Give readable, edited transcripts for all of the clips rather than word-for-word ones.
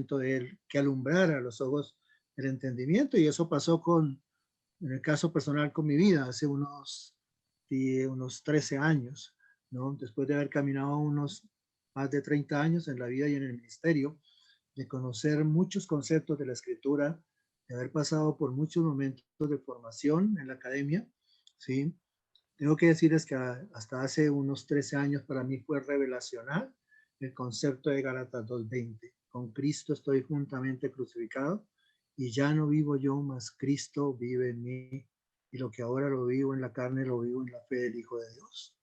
conocimiento de Él, que alumbrara los ojos del entendimiento. Y eso pasó en el caso personal con mi vida, hace unos 13 años, ¿no? Después de haber caminado unos más de 30 años en la vida y en el ministerio, de conocer muchos conceptos de la escritura, de haber pasado por muchos momentos de formación en la academia, ¿sí? Tengo que decirles que hasta hace unos 13 años para mí fue revelacional el concepto de Gálatas 2:20. Con Cristo estoy juntamente crucificado y ya no vivo yo, mas Cristo vive en mí. Y lo que ahora lo vivo en la carne, lo vivo en la fe del Hijo de Dios.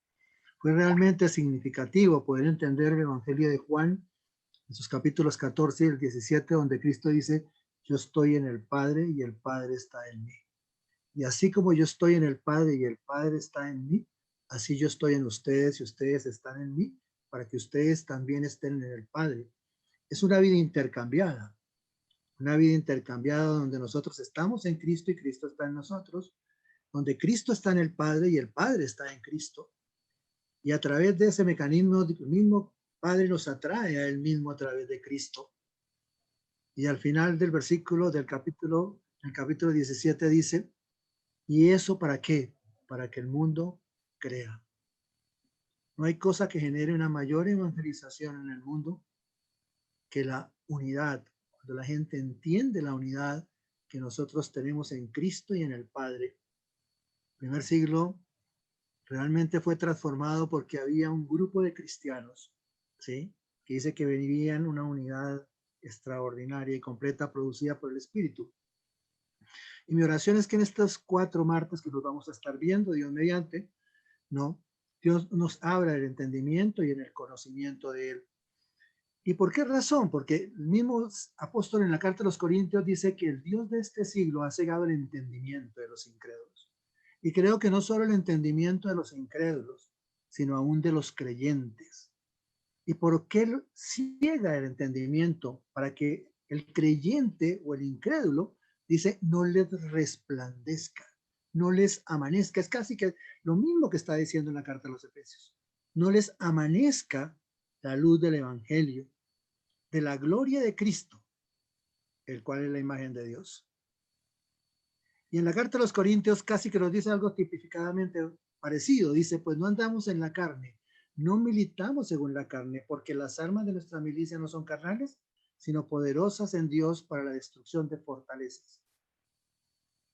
Fue realmente significativo poder entender el Evangelio de Juan en sus capítulos 14 y el 17, donde Cristo dice, yo estoy en el Padre y el Padre está en mí. Y así como yo estoy en el Padre y el Padre está en mí, así yo estoy en ustedes y ustedes están en mí, para que ustedes también estén en el Padre. Es una vida intercambiada donde nosotros estamos en Cristo y Cristo está en nosotros, donde Cristo está en el Padre y el Padre está en Cristo. Y a través de ese mecanismo, el mismo Padre nos atrae a Él mismo a través de Cristo. Y al final del versículo del capítulo, el capítulo 17 dice, ¿y eso para qué? Para que el mundo crea. No hay cosa que genere una mayor evangelización en el mundo que la unidad. Cuando la gente entiende la unidad que nosotros tenemos en Cristo y en el Padre. El primer siglo realmente fue transformado porque había un grupo de cristianos, ¿sí? Que dice que vivían una unidad extraordinaria y completa producida por el Espíritu. Y mi oración es que en estos 4 martes que nos vamos a estar viendo, Dios mediante, ¿no? Dios nos abra el entendimiento y en el conocimiento de Él. ¿Y por qué razón? Porque el mismo apóstol en la carta a los Corintios dice que el Dios de este siglo ha cegado el entendimiento de los incrédulos. Y creo que no solo el entendimiento de los incrédulos, sino aún de los creyentes. ¿Y por qué ciega el entendimiento? Para que el creyente o el incrédulo, dice, no les resplandezca, no les amanezca. Es casi que lo mismo que está diciendo en la carta a los Efesios. No les amanezca la luz del Evangelio, de la gloria de Cristo, el cual es la imagen de Dios. Y en la carta a los Corintios casi que nos dice algo tipificadamente parecido. Dice, pues no andamos en la carne, no militamos según la carne, porque las armas de nuestra milicia no son carnales, sino poderosas en Dios para la destrucción de fortalezas,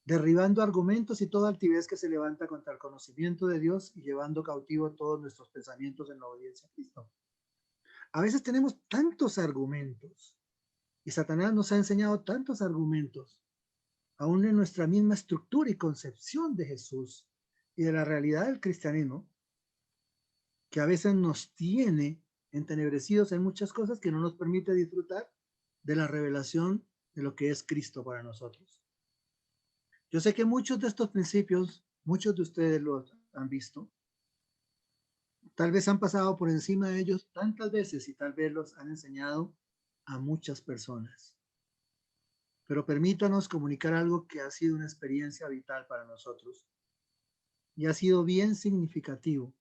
derribando argumentos y toda altivez que se levanta contra el conocimiento de Dios y llevando cautivo todos nuestros pensamientos en la obediencia a Cristo. A veces tenemos tantos argumentos y Satanás nos ha enseñado tantos argumentos, aún en nuestra misma estructura y concepción de Jesús y de la realidad del cristianismo, que a veces nos tiene entenebrecidos en muchas cosas que no nos permite disfrutar de la revelación de lo que es Cristo para nosotros. Yo sé que muchos de estos principios, muchos de ustedes los han visto, tal vez han pasado por encima de ellos tantas veces y tal vez los han enseñado a muchas personas. Pero permítanos comunicar algo que ha sido una experiencia vital para nosotros y ha sido bien significativo,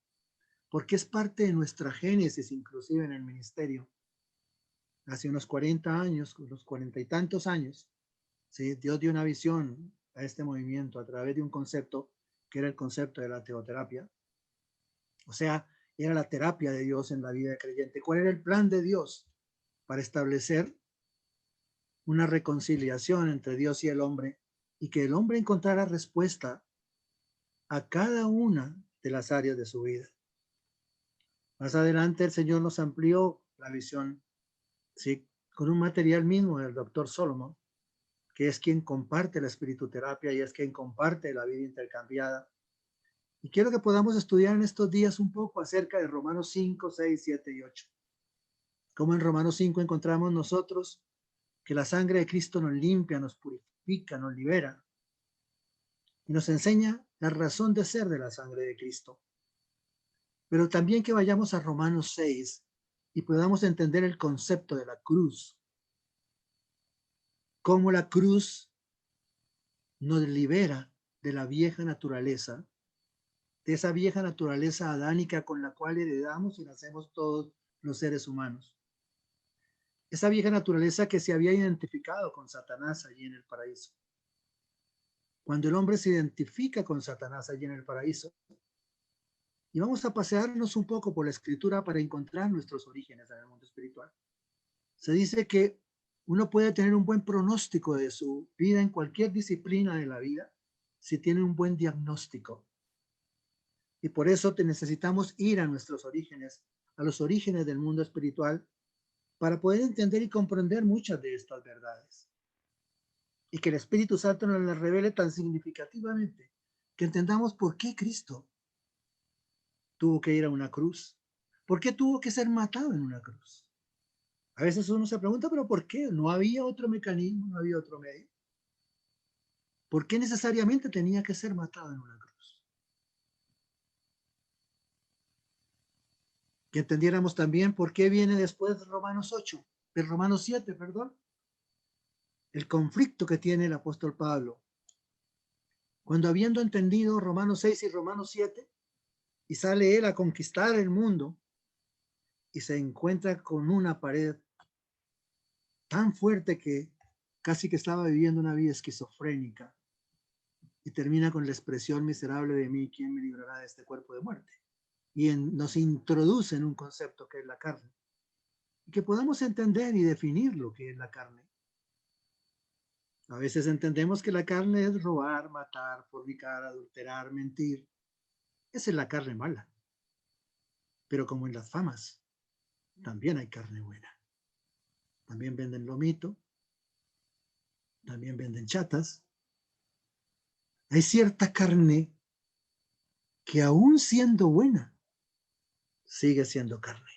porque es parte de nuestra génesis, inclusive en el ministerio. Hace unos 40 años, unos 40 y tantos años, ¿sí? Dios dio una visión a este movimiento a través de un concepto que era el concepto de la teoterapia. O sea, era la terapia de Dios en la vida del creyente. ¿Cuál era el plan de Dios para establecer una reconciliación entre Dios y el hombre y que el hombre encontrara respuesta a cada una de las áreas de su vida? Más adelante el Señor nos amplió la visión, ¿sí? Con un material mismo del doctor Solomon, que es quien comparte la espirituterapia y es quien comparte la vida intercambiada. Y quiero que podamos estudiar en estos días un poco acerca de Romanos 5, 6, 7 y 8. Como en Romanos 5 encontramos nosotros que la sangre de Cristo nos limpia, nos purifica, nos libera y nos enseña la razón de ser de la sangre de Cristo. Pero también que vayamos a Romanos 6 y podamos entender el concepto de la cruz. Cómo la cruz nos libera de la vieja naturaleza, de esa vieja naturaleza adánica con la cual heredamos y nacemos todos los seres humanos. esa vieja naturaleza que se había identificado con Satanás allí en el paraíso. Cuando el hombre se identifica con Satanás allí en el paraíso, y vamos a pasearnos un poco por la escritura para encontrar nuestros orígenes en el mundo espiritual. Se dice que uno puede tener un buen pronóstico de su vida en cualquier disciplina de la vida si tiene un buen diagnóstico. Y por eso necesitamos ir a nuestros orígenes, a los orígenes del mundo espiritual, para poder entender y comprender muchas de estas verdades. Y que el Espíritu Santo nos las revele tan significativamente que entendamos por qué Cristo tuvo que ir a una cruz. ¿Por qué tuvo que ser matado en una cruz? A veces uno se pregunta, ¿pero por qué? ¿No había otro mecanismo? ¿No había otro medio? ¿Por qué necesariamente tenía que ser matado en una cruz? Que entendiéramos también por qué viene después de Romanos 8, de Romanos 7, perdón, el conflicto que tiene el apóstol Pablo. Cuando habiendo entendido Romanos 6 y Romanos 7, y sale él a conquistar el mundo, y se encuentra con una pared tan fuerte que casi que estaba viviendo una vida esquizofrénica, y termina con la expresión miserable de mí, ¿quién me librará de este cuerpo de muerte? Y nos introduce en un concepto que es la carne, y que podamos entender y definir lo que es la carne. A veces entendemos que la carne es robar, matar, fornicar, adulterar, mentir. Esa es la carne mala. Pero como en las famas, también hay carne buena. También venden lomito, también venden chatas. Hay cierta carne que aún siendo buena, sigue siendo carne.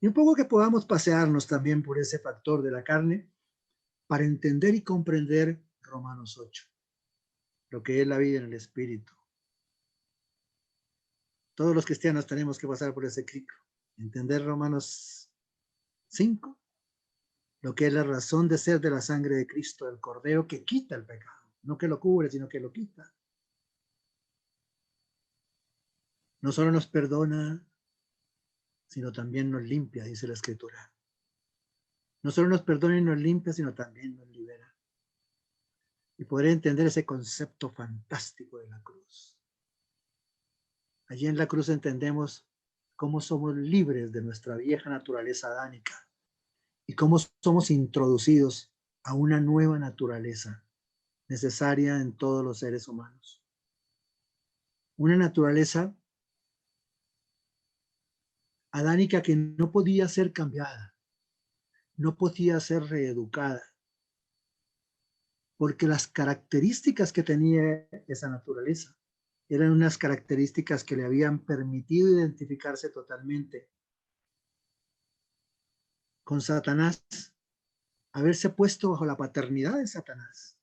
Y un poco que podamos pasearnos también por ese factor de la carne para entender y comprender Romanos 8, lo que es la vida en el Espíritu. Todos los cristianos tenemos que pasar por ese ciclo. Entender Romanos 5, lo que es la razón de ser de la sangre de Cristo, el Cordero que quita el pecado, no que lo cubre, sino que lo quita. No solo nos perdona, sino también nos limpia, dice la Escritura. No solo nos perdona y nos limpia, sino también nos libera. Y poder entender ese concepto fantástico de la cruz. Allí en la cruz entendemos cómo somos libres de nuestra vieja naturaleza adánica y cómo somos introducidos a una nueva naturaleza necesaria en todos los seres humanos. Una naturaleza adánica que no podía ser cambiada, no podía ser reeducada, porque las características que tenía esa naturaleza eran unas características que le habían permitido identificarse totalmente con Satanás, haberse puesto bajo la paternidad de Satanás,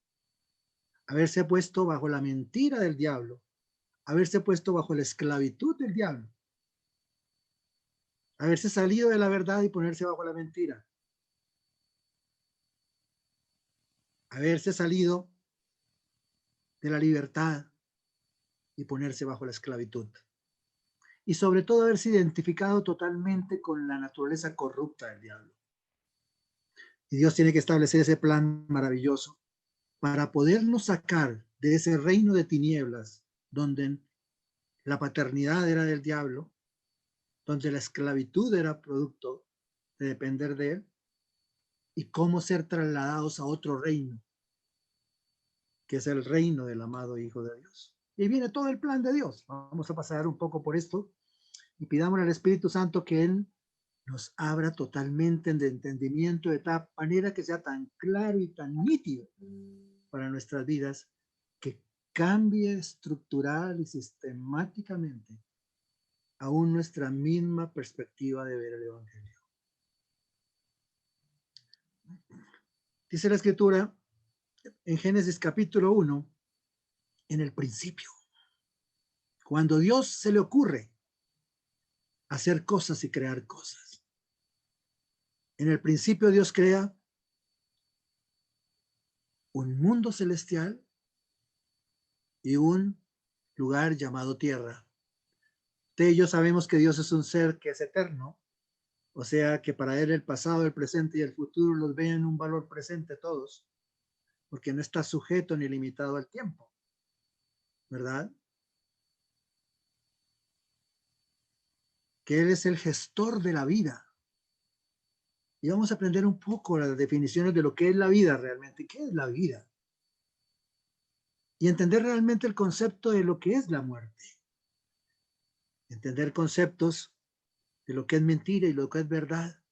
haberse puesto bajo la mentira del diablo, haberse puesto bajo la esclavitud del diablo, haberse salido de la verdad y ponerse bajo la mentira, haberse salido de la libertad y ponerse bajo la esclavitud. Y sobre todo haberse identificado totalmente con la naturaleza corrupta del diablo. Y Dios tiene que establecer ese plan maravilloso para podernos sacar de ese reino de tinieblas donde la paternidad era del diablo, donde la esclavitud era producto de depender de él, y cómo ser trasladados a otro reino, que es el reino del amado Hijo de Dios. Y viene todo el plan de Dios. Vamos a pasar un poco por esto y pidamos al Espíritu Santo que Él nos abra totalmente de entendimiento de tal manera que sea tan claro y tan nítido para nuestras vidas, que cambie estructural y sistemáticamente aún nuestra misma perspectiva de ver el Evangelio. Dice la Escritura en Génesis capítulo 1, en el principio, cuando Dios se le ocurre hacer cosas y crear cosas. En el principio Dios crea un mundo celestial y un lugar llamado tierra. De ello sabemos que Dios es un ser que es eterno, O sea que para él el pasado, el presente y el futuro los ve en un valor presente todos, porque no está sujeto ni limitado al tiempo, ¿verdad? Que él es el gestor de la vida. Y vamos a aprender un poco las definiciones de lo que es la vida realmente. ¿Qué es la vida? Y entender realmente el concepto de lo que es la muerte. Entender conceptos de lo que es mentira y lo que es verdad.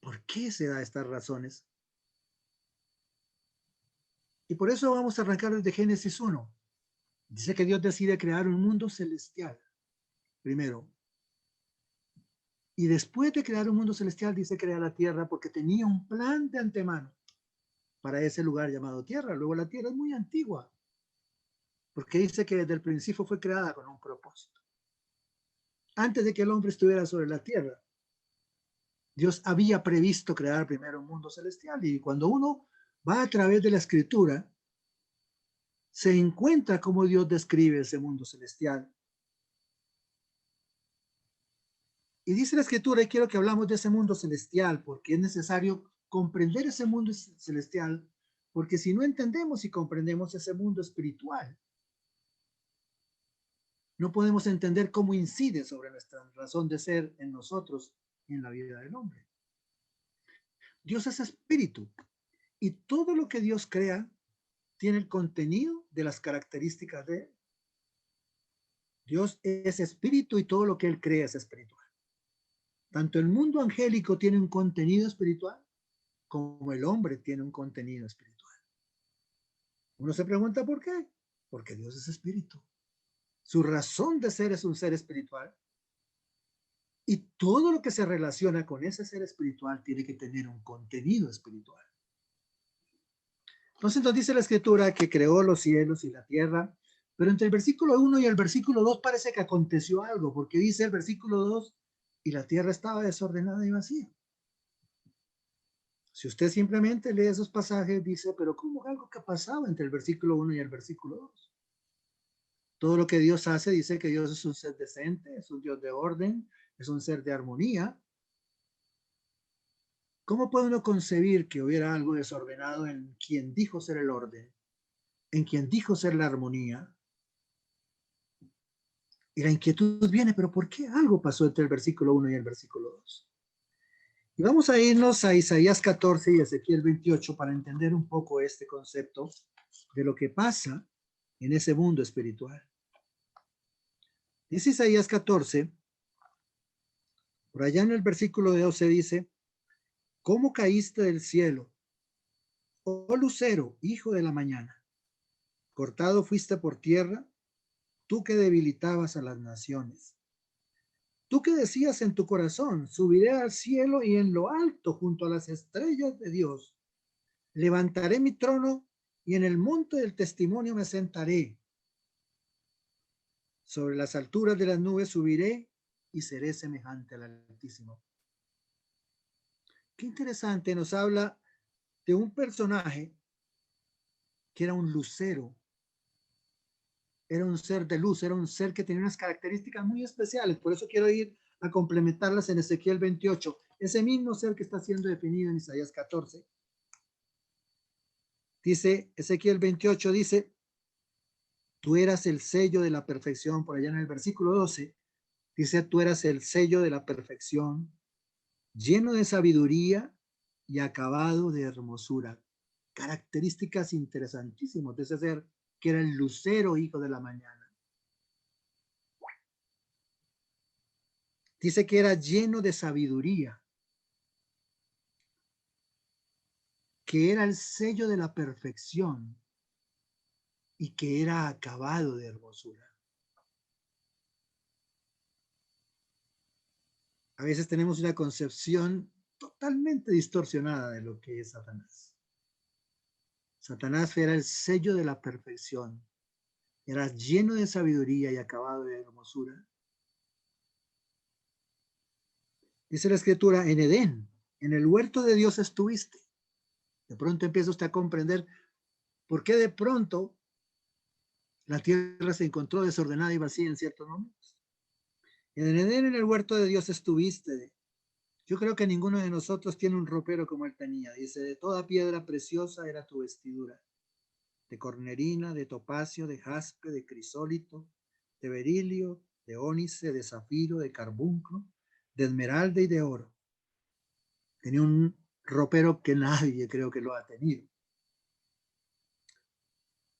¿Por qué se da estas razones? Y por eso vamos a arrancar desde Génesis 1. Dice que Dios decide crear un mundo celestial, primero. Y después de crear un mundo celestial, dice crea la tierra porque tenía un plan de antemano para ese lugar llamado tierra. Luego la tierra es muy antigua, porque dice que desde el principio fue creada con un propósito. Antes de que el hombre estuviera sobre la tierra, Dios había previsto crear primero un mundo celestial. Y cuando uno va a través de la escritura, se encuentra cómo Dios describe ese mundo celestial. Y dice la escritura, y quiero que hablamos de ese mundo celestial, porque es necesario comprender ese mundo celestial, porque si no entendemos y comprendemos ese mundo espiritual, no podemos entender cómo incide sobre nuestra razón de ser en nosotros y en la vida del hombre. Dios es espíritu, y todo lo que Dios crea tiene el contenido de las características de él. Dios es espíritu y todo lo que él crea es espiritual. Tanto el mundo angélico tiene un contenido espiritual como el hombre tiene un contenido espiritual. Uno se pregunta por qué. Porque Dios es espíritu. Su razón de ser es un ser espiritual. Y todo lo que se relaciona con ese ser espiritual tiene que tener un contenido espiritual. Entonces nos dice la escritura que creó los cielos y la tierra, pero entre el versículo 1 y el versículo 2 parece que aconteció algo, porque dice el versículo 2, y la tierra estaba desordenada y vacía. Si usted simplemente lee esos pasajes, dice, pero ¿cómo algo que pasaba entre el versículo 1 y el versículo 2? Todo lo que Dios hace dice que Dios es un ser decente, es un Dios de orden, es un ser de armonía. ¿Cómo puede uno concebir que hubiera algo desordenado en quien dijo ser el orden, en quien dijo ser la armonía? Y la inquietud viene, pero ¿por qué algo pasó entre el versículo 1 y el versículo 2? Y vamos a irnos a Isaías 14 y Ezequiel 28 para entender un poco este concepto de lo que pasa en ese mundo espiritual. Dice Isaías 14, por allá en el versículo 12 dice, ¿cómo caíste del cielo, oh lucero, hijo de la mañana? Cortado fuiste por tierra, tú que debilitabas a las naciones. Tú que decías en tu corazón, subiré al cielo y en lo alto, junto a las estrellas de Dios, levantaré mi trono y en el monte del testimonio me sentaré. Sobre las alturas de las nubes subiré y seré semejante al Altísimo. Qué interesante, nos habla de un personaje que era un lucero, era un ser de luz, era un ser que tenía unas características muy especiales. Por eso quiero ir a complementarlas en Ezequiel 28. Ese mismo ser que está siendo definido en Isaías 14. Dice Ezequiel 28, dice, tú eras el sello de la perfección. Por allá en el versículo 12, dice, tú eras el sello de la perfección, lleno de sabiduría y acabado de hermosura. Características interesantísimas de ese ser que era el lucero, hijo de la mañana. Dice que era lleno de sabiduría, que era el sello de la perfección y que era acabado de hermosura. A veces tenemos una concepción totalmente distorsionada de lo que es Satanás. Satanás era el sello de la perfección, era lleno de sabiduría y acabado de hermosura. Dice la escritura, en Edén, en el huerto de Dios estuviste. De pronto empieza usted a comprender por qué de pronto la tierra se encontró desordenada y vacía en ciertos momentos. En Edén, en el huerto de Dios estuviste. Yo creo que ninguno de nosotros tiene un ropero como él tenía. Dice, de toda piedra preciosa era tu vestidura, de cornerina, de topacio, de jaspe, de crisólito, de berilio, de ónice, de zafiro, de carbunclo, de esmeralda y de oro. Tenía un ropero que nadie creo que lo ha tenido.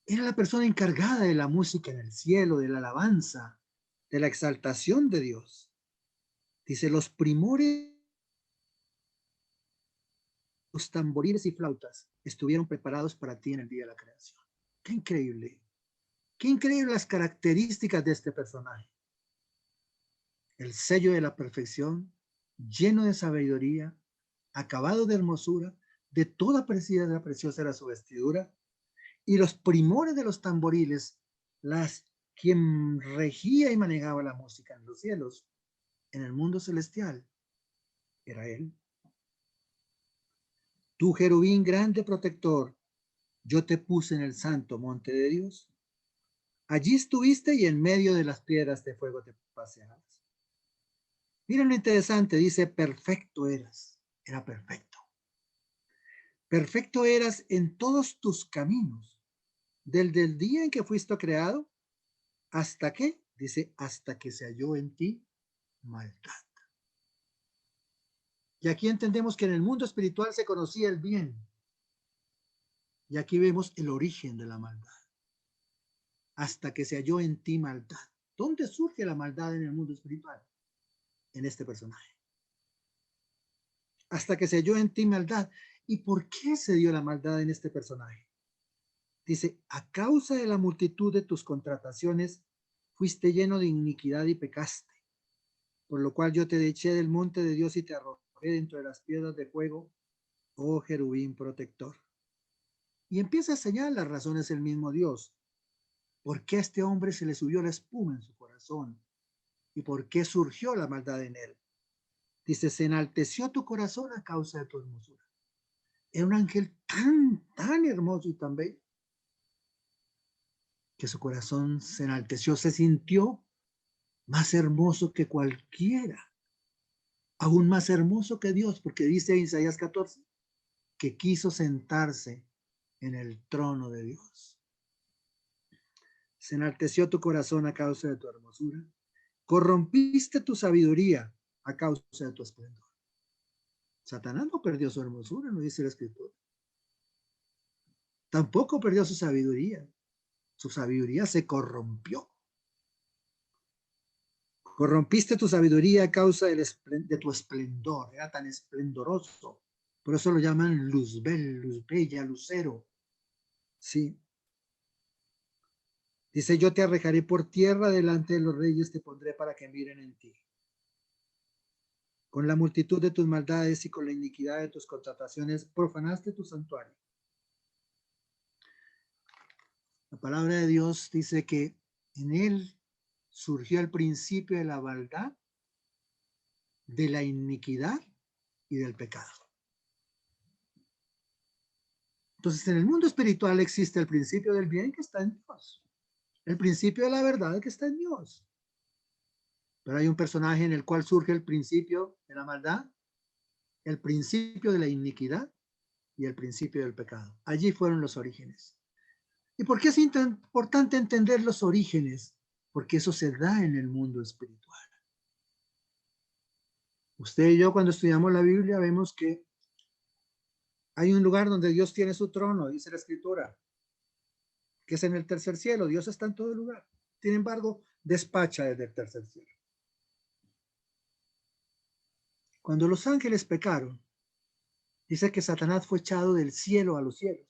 Era la persona encargada de la música en el cielo, de la alabanza, de la exaltación de Dios. Dice, los primores, los tamboriles y flautas estuvieron preparados para ti en el día de la creación. Qué increíble. Qué increíbles las características de este personaje. El sello de la perfección, lleno de sabiduría, acabado de hermosura, de toda preciosa era su vestidura, y los primores de los tamboriles, quien regía y manejaba la música en los cielos, en el mundo celestial, era él. Tú, Jerubín grande protector, yo te puse en el santo monte de Dios. Allí estuviste y en medio de las piedras de fuego te paseabas. Miren lo interesante, dice, perfecto eras, era perfecto. Perfecto eras en todos tus caminos, desde el día en que fuiste creado, hasta que, dice, hasta que se halló en ti maldad. Y aquí entendemos que en el mundo espiritual se conocía el bien. Y aquí vemos el origen de la maldad. Hasta que se halló en ti maldad. ¿Dónde surge la maldad en el mundo espiritual? En este personaje. Hasta que se halló en ti maldad. ¿Y por qué se dio la maldad en este personaje? Dice, a causa de la multitud de tus contrataciones, fuiste lleno de iniquidad y pecaste, por lo cual yo te eché del monte de Dios y te arrojé dentro de las piedras de fuego, oh Jerubín protector. Y empieza a señalar las razones el mismo Dios. ¿Por qué a este hombre se le subió la espuma en su corazón? ¿Y por qué surgió la maldad en él? Dice, se enalteció tu corazón a causa de tu hermosura. Era un ángel tan hermoso y tan bello que su corazón se enalteció, se sintió más hermoso que cualquiera, aún más hermoso que Dios, porque dice en Isaías 14 que quiso sentarse en el trono de Dios. Se enalteció tu corazón a causa de tu hermosura, corrompiste tu sabiduría a causa de tu esplendor. Satanás no perdió su hermosura, no dice la escritura. Tampoco perdió su sabiduría. Su sabiduría se corrompió. Corrompiste tu sabiduría a causa de tu esplendor. Era tan esplendoroso. Por eso lo llaman luzbel, luz bella, lucero. Sí. Dice, yo te arrojaré por tierra delante de los reyes, te pondré para que miren en ti. Con la multitud de tus maldades y con la iniquidad de tus contrataciones, profanaste tu santuario. La palabra de Dios dice que en él surgió el principio de la maldad, de la iniquidad y del pecado. Entonces, en el mundo espiritual existe el principio del bien que está en Dios, el principio de la verdad que está en Dios. Pero hay un personaje en el cual surge el principio de la maldad, el principio de la iniquidad y el principio del pecado. Allí fueron los orígenes. ¿Y por qué es importante entender los orígenes? Porque eso se da en el mundo espiritual. Usted y yo cuando estudiamos la Biblia vemos que hay un lugar donde Dios tiene su trono, dice la escritura, que es en el tercer cielo. Dios está en todo lugar. Sin embargo, despacha desde el tercer cielo. Cuando los ángeles pecaron, dice que Satanás fue echado del cielo a los cielos.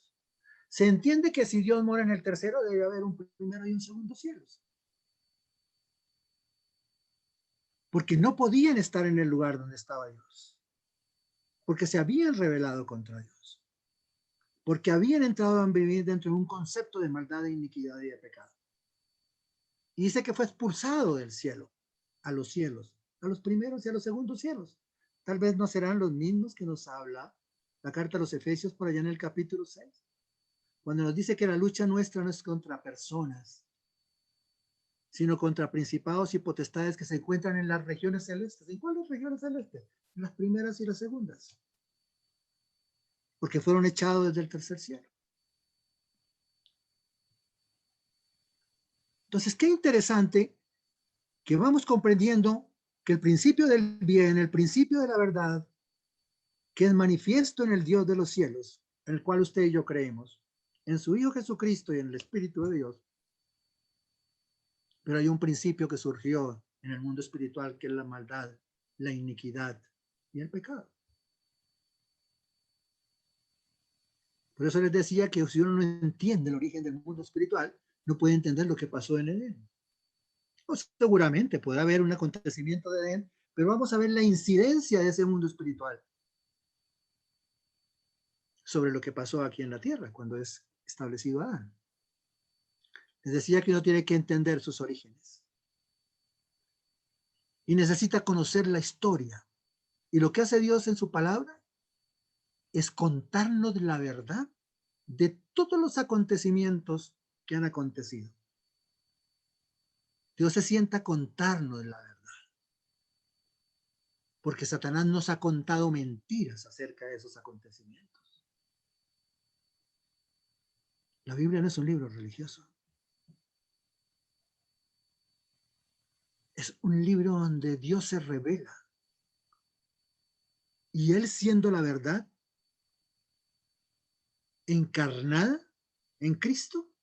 Se entiende que si Dios mora en el tercero, debe haber un primero y un segundo cielos. Porque no podían estar en el lugar donde estaba Dios. Porque se habían rebelado contra Dios. Porque habían entrado a vivir dentro de un concepto de maldad, de iniquidad y de pecado. Y dice que fue expulsado del cielo a los cielos, a los primeros y a los segundos cielos. Tal vez no serán los mismos que nos habla la carta a los Efesios por allá en el capítulo 6, cuando nos dice que la lucha nuestra no es contra personas, sino contra principados y potestades que se encuentran en las regiones celestes. ¿En cuáles regiones celestes? En las primeras y las segundas. Porque fueron echados desde el tercer cielo. Entonces, qué interesante que vamos comprendiendo que el principio del bien, el principio de la verdad, que es manifiesto en el Dios de los cielos, en el cual usted y yo creemos, en su Hijo Jesucristo y en el Espíritu de Dios. Pero hay un principio que surgió en el mundo espiritual, que es la maldad, la iniquidad y el pecado. Por eso les decía que si uno no entiende el origen del mundo espiritual, no puede entender lo que pasó en Edén. O seguramente puede haber un acontecimiento de Edén, pero vamos a ver la incidencia de ese mundo espiritual sobre lo que pasó aquí en la tierra cuando es establecido Adán. Les decía que uno tiene que entender sus orígenes y necesita conocer la historia. Y lo que hace Dios en su palabra es contarnos la verdad de todos los acontecimientos que han acontecido. Dios se sienta a contarnos la verdad, porque Satanás nos ha contado mentiras acerca de esos acontecimientos. La Biblia no es un libro religioso. Es un libro donde Dios se revela. Y Él, siendo la verdad encarnada en Cristo,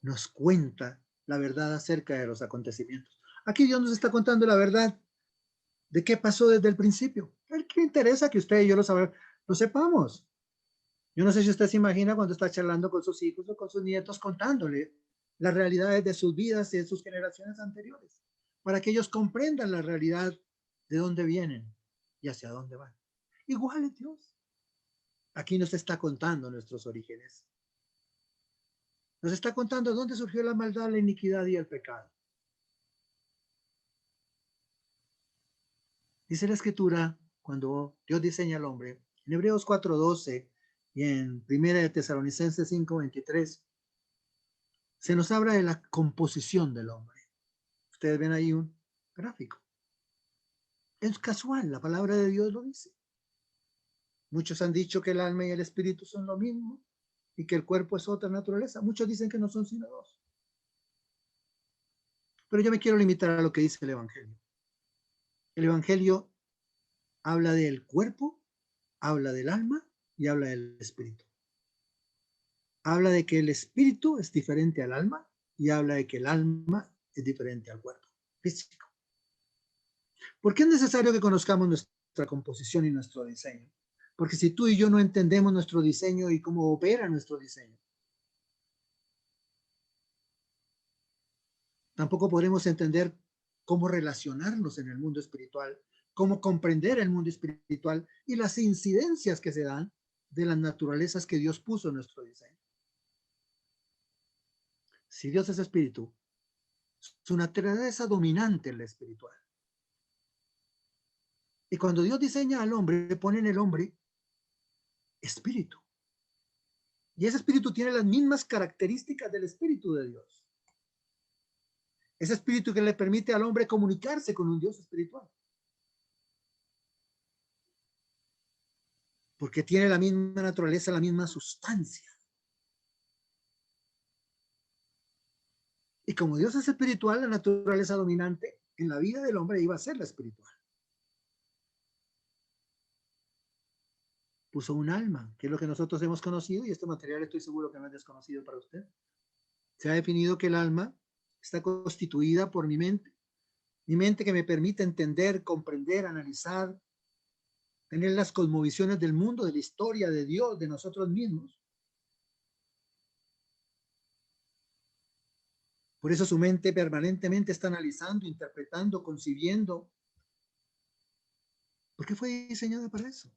nos cuenta la verdad acerca de los acontecimientos. Aquí Dios nos está contando la verdad de qué pasó desde el principio. ¿Qué interesa que usted y yo lo sepamos? Yo no sé si usted se imagina cuando está charlando con sus hijos o con sus nietos, contándole las realidades de sus vidas y de sus generaciones anteriores, para que ellos comprendan la realidad de dónde vienen y hacia dónde van. Igual es Dios. Aquí nos está contando nuestros orígenes. Nos está contando dónde surgió la maldad, la iniquidad y el pecado. Dice la Escritura, cuando Dios diseña al hombre, en Hebreos 4:12 y en 1 de Tesalonicenses 5:23, se nos habla de la composición del hombre. Ustedes ven ahí un gráfico. Es casual, la palabra de Dios lo dice. Muchos han dicho que el alma y el espíritu son lo mismo y que el cuerpo es otra naturaleza. Muchos dicen que no son sino dos. Pero yo me quiero limitar a lo que dice el Evangelio. El Evangelio habla del cuerpo, habla del alma y habla del espíritu. Habla de que el espíritu es diferente al alma y habla de que el alma es diferente al cuerpo físico. ¿Por qué es necesario que conozcamos nuestra composición y nuestro diseño? Porque si tú y yo no entendemos nuestro diseño y cómo opera nuestro diseño, tampoco podremos entender cómo relacionarnos en el mundo espiritual, cómo comprender el mundo espiritual y las incidencias que se dan de las naturalezas que Dios puso en nuestro diseño. Si Dios es espíritu, su naturaleza dominante es la espiritual. Y cuando Dios diseña al hombre, pone en el hombre espíritu. Y ese espíritu tiene las mismas características del espíritu de Dios. Ese espíritu que le permite al hombre comunicarse con un Dios espiritual. Porque tiene la misma naturaleza, la misma sustancia. Y como Dios es espiritual, la naturaleza dominante en la vida del hombre iba a ser la espiritual. Puso un alma, que es lo que nosotros hemos conocido, y este material estoy seguro que no es desconocido para usted. Se ha definido que el alma está constituida por mi mente que me permite entender, comprender, analizar, tener las cosmovisiones del mundo, de la historia, de Dios, de nosotros mismos. Por eso su mente permanentemente está analizando, interpretando, concibiendo, porque fue diseñada para eso.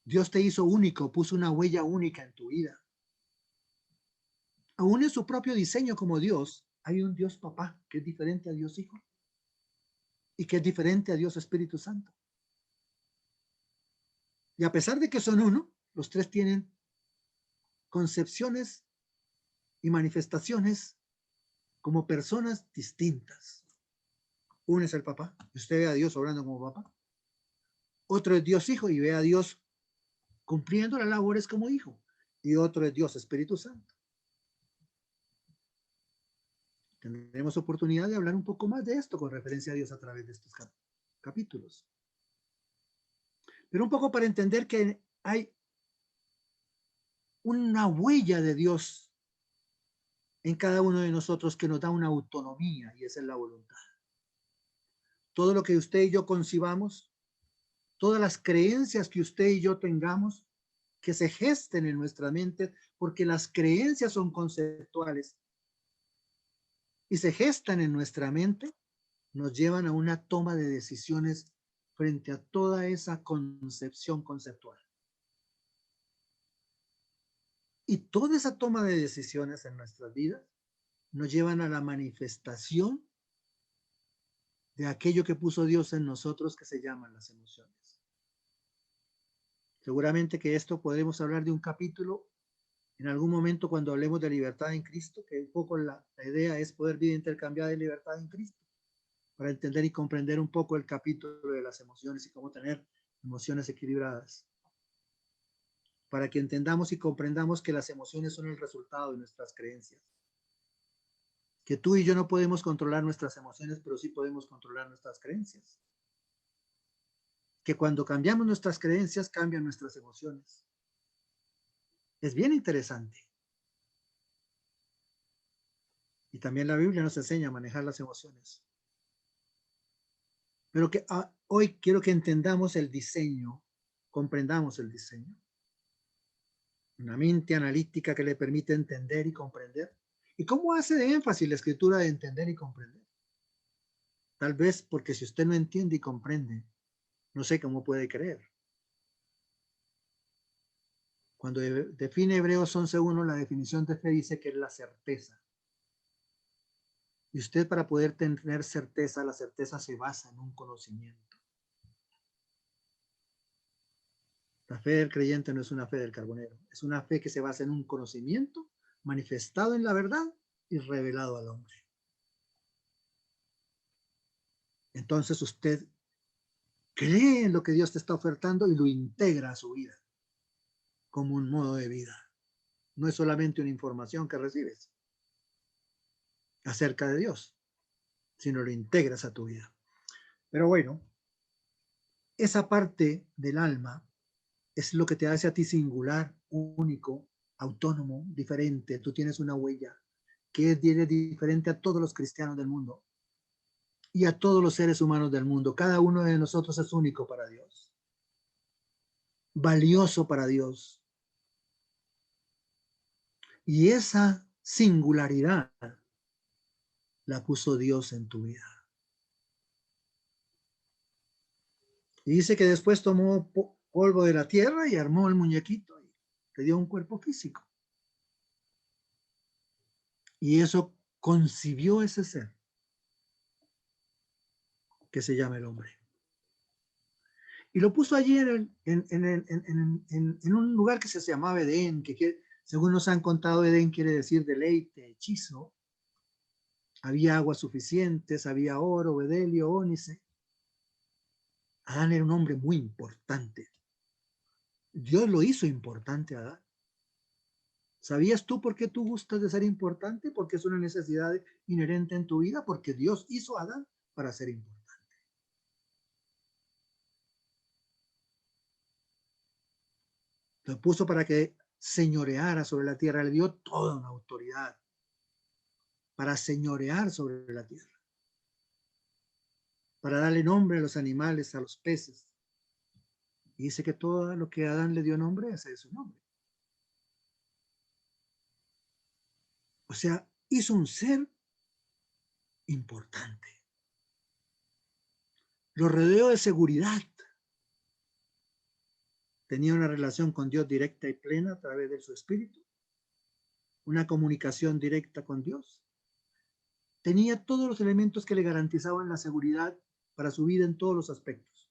Dios te hizo único, puso una huella única en tu vida. Aún en su propio diseño como Dios, hay un Dios Papá que es diferente a Dios Hijo y que es diferente a Dios Espíritu Santo. Y a pesar de que son uno, los tres tienen concepciones y manifestaciones como personas distintas. Uno es el papá, usted ve a Dios obrando como papá. Otro es Dios Hijo y ve a Dios cumpliendo las labores como hijo. Y otro es Dios Espíritu Santo. Tendremos oportunidad de hablar un poco más de esto con referencia a Dios a través de estos capítulos. Pero un poco para entender que hay una huella de Dios en cada uno de nosotros que nos da una autonomía, y esa es la voluntad. Todo lo que usted y yo concibamos, todas las creencias que usted y yo tengamos, que se gesten en nuestra mente, porque las creencias son conceptuales y se gestan en nuestra mente, nos llevan a una toma de decisiones frente a toda esa concepción conceptual. Y toda esa toma de decisiones en nuestras vidas nos llevan a la manifestación de aquello que puso Dios en nosotros, que se llaman las emociones. Seguramente que esto podremos hablar de un capítulo en algún momento cuando hablemos de libertad en Cristo, que un poco la idea es poder vida intercambiada y libertad en Cristo, para entender y comprender un poco el capítulo de las emociones y cómo tener emociones equilibradas. Para que entendamos y comprendamos que las emociones son el resultado de nuestras creencias. Que tú y yo no podemos controlar nuestras emociones, pero sí podemos controlar nuestras creencias. Que cuando cambiamos nuestras creencias, cambian nuestras emociones. Es bien interesante. Y también la Biblia nos enseña a manejar las emociones. Pero que hoy quiero que entendamos el diseño, comprendamos el diseño. Una mente analítica que le permite entender y comprender. ¿Y cómo hace de énfasis la escritura de entender y comprender? Tal vez porque si usted no entiende y comprende, no sé cómo puede creer. Cuando define Hebreos 11:1, la definición de fe dice que es la certeza. Y usted, para poder tener certeza, la certeza se basa en un conocimiento. La fe del creyente no es una fe del carbonero, es una fe que se basa en un conocimiento manifestado en la verdad y revelado al hombre. Entonces usted cree en lo que Dios te está ofertando y lo integra a su vida como un modo de vida. No es solamente una información que recibes acerca de Dios, sino lo integras a tu vida. Pero bueno, esa parte del alma es lo que te hace a ti singular, único, autónomo, diferente. Tú tienes una huella que es diferente a todos los cristianos del mundo y a todos los seres humanos del mundo. Cada uno de nosotros es único para Dios, valioso para Dios. Y esa singularidad la puso Dios en tu vida. Y dice que después tomó polvo de la tierra y armó el muñequito y le dio un cuerpo físico. Y eso concibió ese ser que se llama el hombre. Y lo puso allí en un lugar que se llamaba Edén, que según nos han contado, Edén quiere decir deleite, hechizo. Había aguas suficientes, había oro, bedelio, ónice. Adán era un hombre muy importante. Dios lo hizo importante a Adán. ¿Sabías tú por qué tú gustas de ser importante? Porque es una necesidad inherente en tu vida, porque Dios hizo a Adán para ser importante. Lo puso para que señoreara sobre la tierra, le dio toda una autoridad para señorear sobre la tierra, para darle nombre a los animales, a los peces. Y dice que todo lo que Adán le dio nombre, ese es su nombre. O sea, hizo un ser importante. Lo rodeó de seguridad. Tenía una relación con Dios directa y plena a través de su espíritu. Una comunicación directa con Dios. Tenía todos los elementos que le garantizaban la seguridad para su vida en todos los aspectos.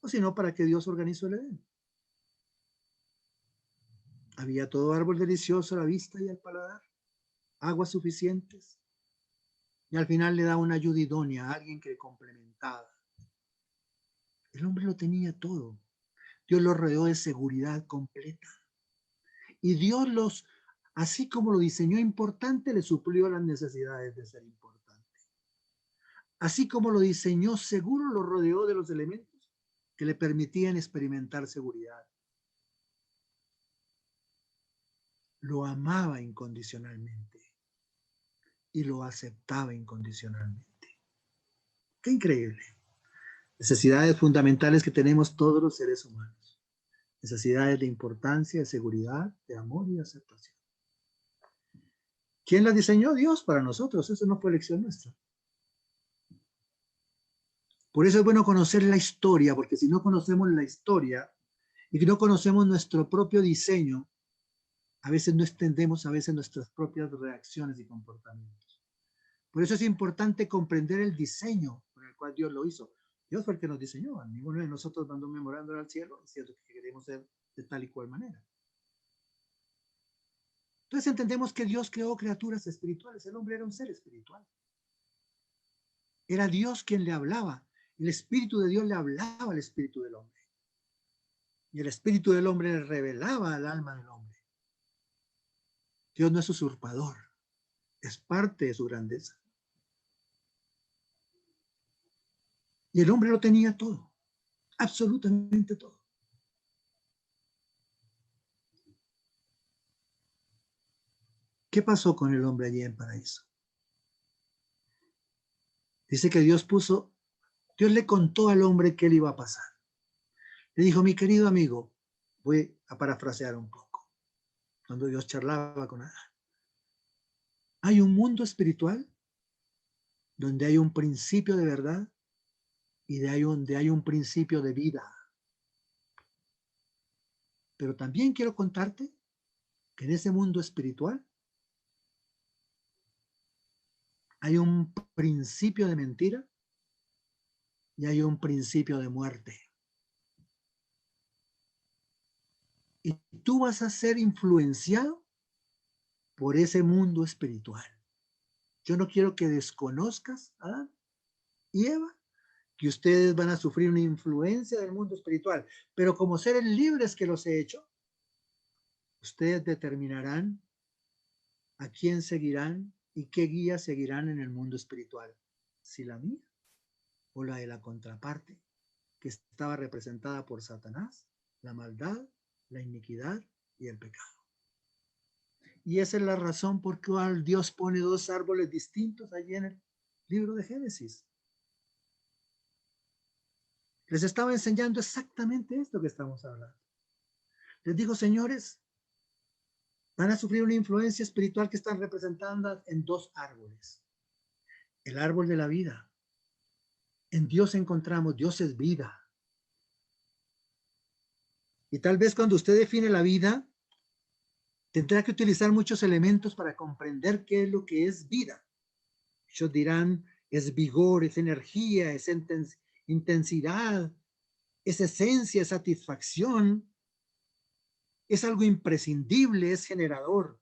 O si no, para que Dios organizó el Edén. Había todo árbol delicioso a la vista y al paladar. aguas suficientes, y al final le da una ayuda idónea a alguien que le complementaba. El hombre lo tenía todo. Dios lo rodeó de seguridad completa. Y Dios los, así como lo diseñó importante, le suplió las necesidades de ser importante. Así como lo diseñó seguro, lo rodeó de los elementos que le permitían experimentar seguridad. Lo amaba incondicionalmente y lo aceptaba incondicionalmente. Qué increíble. Necesidades fundamentales que tenemos todos los seres humanos. Necesidades de importancia, de seguridad, de amor y de aceptación. ¿Quién las diseñó? Dios para nosotros. Eso no fue elección nuestra. Por eso es bueno conocer la historia, porque si no conocemos la historia y no conocemos nuestro propio diseño, a veces no extendemos nuestras propias reacciones y comportamientos. Por eso es importante comprender el diseño con el cual Dios lo hizo. Dios fue el que nos diseñó. Ninguno de nosotros mandó un memorándum al cielo diciendo que queremos ser de tal y cual manera. Entonces entendemos que Dios creó criaturas espirituales. El hombre era un ser espiritual. Era Dios quien le hablaba. El Espíritu de Dios le hablaba al Espíritu del hombre. Y el Espíritu del hombre le revelaba al alma del hombre. Dios no es usurpador. Es parte de su grandeza. Y el hombre lo tenía todo. Absolutamente todo. ¿Qué pasó con el hombre allí en el paraíso? Dice que Dios le contó al hombre qué le iba a pasar. Le dijo, mi querido amigo, voy a parafrasear un poco, cuando Dios charlaba con Adán. Hay un mundo espiritual donde hay un principio de verdad y donde hay un principio de vida. Pero también quiero contarte que en ese mundo espiritual hay un principio de mentira y hay un principio de muerte. Y tú vas a ser influenciado por ese mundo espiritual. Yo no quiero que desconozcas, Adán y Eva, que ustedes van a sufrir una influencia del mundo espiritual, pero como seres libres que los he hecho, ustedes determinarán a quién seguirán y qué guía seguirán en el mundo espiritual, si la mía o la de la contraparte, que estaba representada por Satanás, la maldad, la iniquidad y el pecado. Y esa es la razón por la cual Dios pone dos árboles distintos allí en el libro de Génesis. Les estaba enseñando exactamente esto que estamos hablando. Les digo, señores, van a sufrir una influencia espiritual que están representadas en dos árboles. El árbol de la vida. En Dios encontramos, Dios es vida. Y tal vez cuando usted define la vida, tendrá que utilizar muchos elementos para comprender qué es lo que es vida. Muchos dirán, es vigor, es energía, es intensidad, es esencia, es satisfacción, es algo imprescindible, es generador.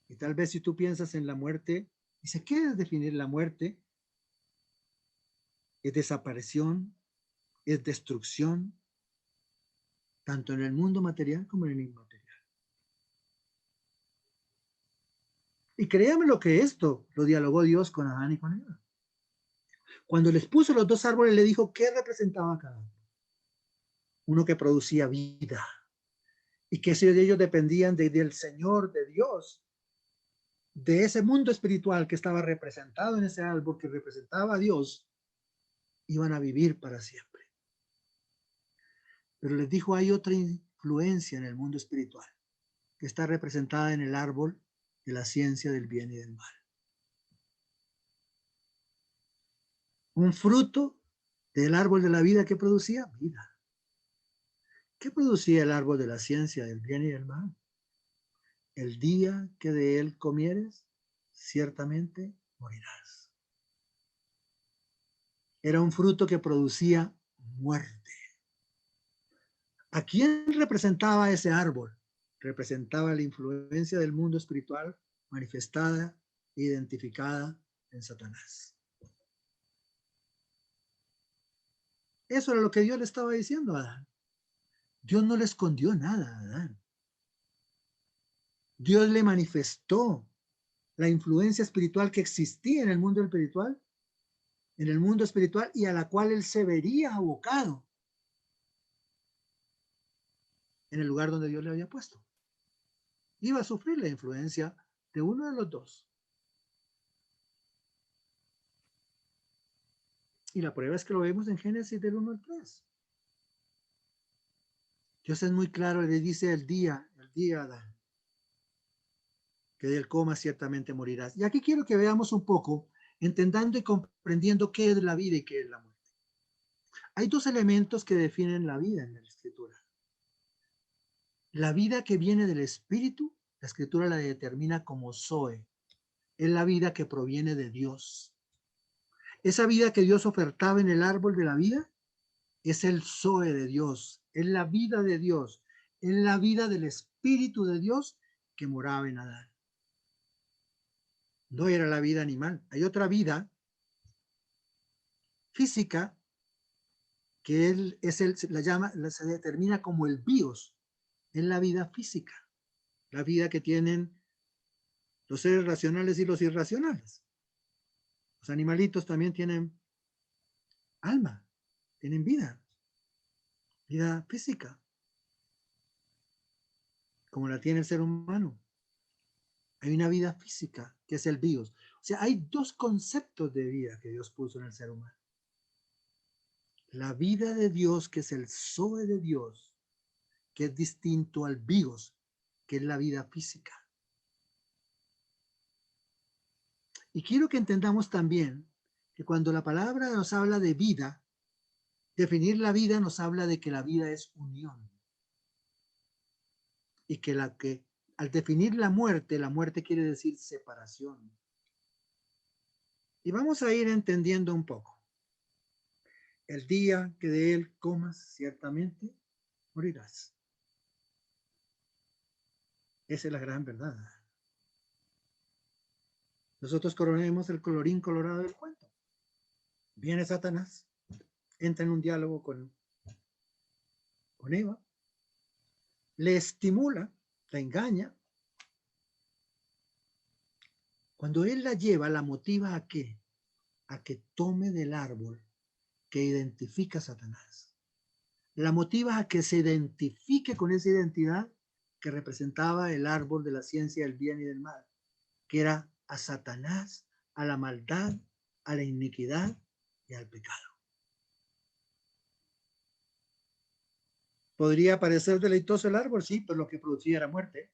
Y tal vez si tú piensas en la muerte, dice, ¿qué es definir la muerte? Es desaparición, es destrucción, tanto en el mundo material como en el inmaterial. Y créame lo que esto lo dialogó Dios con Adán y con Eva. Cuando les puso los dos árboles, le dijo qué representaba cada uno. Uno que producía vida y que si ellos dependían del Señor, de Dios, de ese mundo espiritual que estaba representado en ese árbol que representaba a Dios, iban a vivir para siempre. Pero les dijo, hay otra influencia en el mundo espiritual que está representada en el árbol de la ciencia del bien y del mal. Un fruto del árbol de la vida que producía vida. ¿Qué producía el árbol de la ciencia del bien y del mal? El día que de él comieres, ciertamente morirás. Era un fruto que producía muerte. ¿A quién representaba ese árbol? representaba la influencia del mundo espiritual manifestada e identificada en Satanás. Eso era lo que Dios le estaba diciendo a Adán. Dios no le escondió nada a Adán. Dios le manifestó la influencia espiritual que existía en el mundo espiritual y a la cual él se vería abocado en el lugar donde Dios le había puesto. Iba a sufrir la influencia de uno de los dos. Y la prueba es que lo vemos en Génesis del 1 al 3. Dios es muy claro, le dice el día Adán, que del coma ciertamente morirás. Y aquí quiero que veamos un poco, entendiendo y comprendiendo qué es la vida y qué es la muerte. Hay dos elementos que definen la vida en la Escritura. La vida que viene del Espíritu, la Escritura la determina como Zoe. Es la vida que proviene de Dios. Esa vida que Dios ofertaba en el árbol de la vida es el Zoe de Dios, es la vida de Dios, es la vida del Espíritu de Dios que moraba en Adán. No era la vida animal. Hay otra vida física que se determina como el bios, es la vida física, la vida que tienen los seres racionales y los irracionales. Los animalitos también tienen alma, tienen vida física, como la tiene el ser humano. Hay una vida física que es el bios. O sea, hay dos conceptos de vida que Dios puso en el ser humano. La vida de Dios, que es el Zoe de Dios, que es distinto al bios, que es la vida física. Y quiero que entendamos también que cuando la palabra nos habla de vida, definir la vida nos habla de que la vida es unión. Y que al definir la muerte quiere decir separación. Y vamos a ir entendiendo un poco. El día que de él comas, ciertamente morirás. Esa es la gran verdad. Nosotros coronemos el colorín colorado del cuento. Viene Satanás, entra en un diálogo con Eva, le estimula, la engaña. Cuando él la lleva, la motiva ¿a qué? A que tome del árbol que identifica a Satanás. La motiva a que se identifique con esa identidad que representaba el árbol de la ciencia del bien y del mal, que era a Satanás, a la maldad, a la iniquidad y al pecado. ¿Podría parecer deleitoso el árbol? Sí, pero lo que producía era muerte.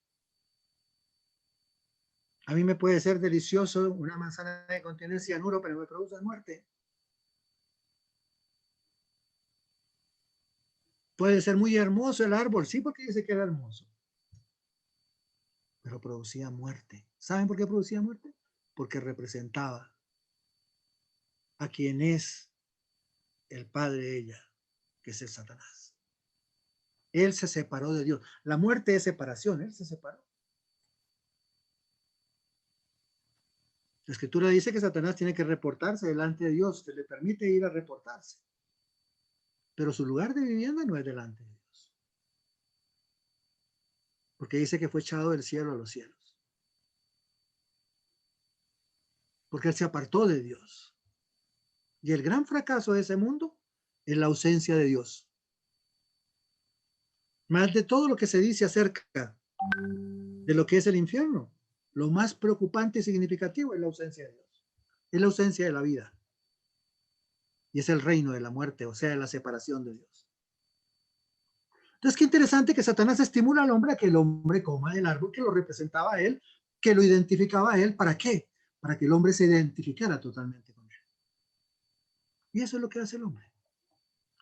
A mí me puede ser delicioso una manzana que contiene cianuro, pero me produce muerte. Puede ser muy hermoso el árbol, sí, porque dice que era hermoso, pero producía muerte. ¿Saben por qué producía muerte? Porque representaba a quien es el padre de ella, que es el Satanás. Él se separó de Dios. La muerte es separación, él se separó. La Escritura dice que Satanás tiene que reportarse delante de Dios, se le permite ir a reportarse. Pero su lugar de vivienda no es delante de Dios. Porque dice que fue echado del cielo a los cielos. Porque él se apartó de Dios. Y el gran fracaso de ese mundo es la ausencia de Dios. Más de todo lo que se dice acerca de lo que es el infierno, lo más preocupante y significativo es la ausencia de Dios. Es la ausencia de la vida. Y es el reino de la muerte, o sea, la separación de Dios. Entonces, qué interesante que Satanás estimula al hombre a que el hombre coma del árbol que lo representaba a él, que lo identificaba a él. ¿Para qué? Para que el hombre se identificara totalmente con él. Y eso es lo que hace el hombre.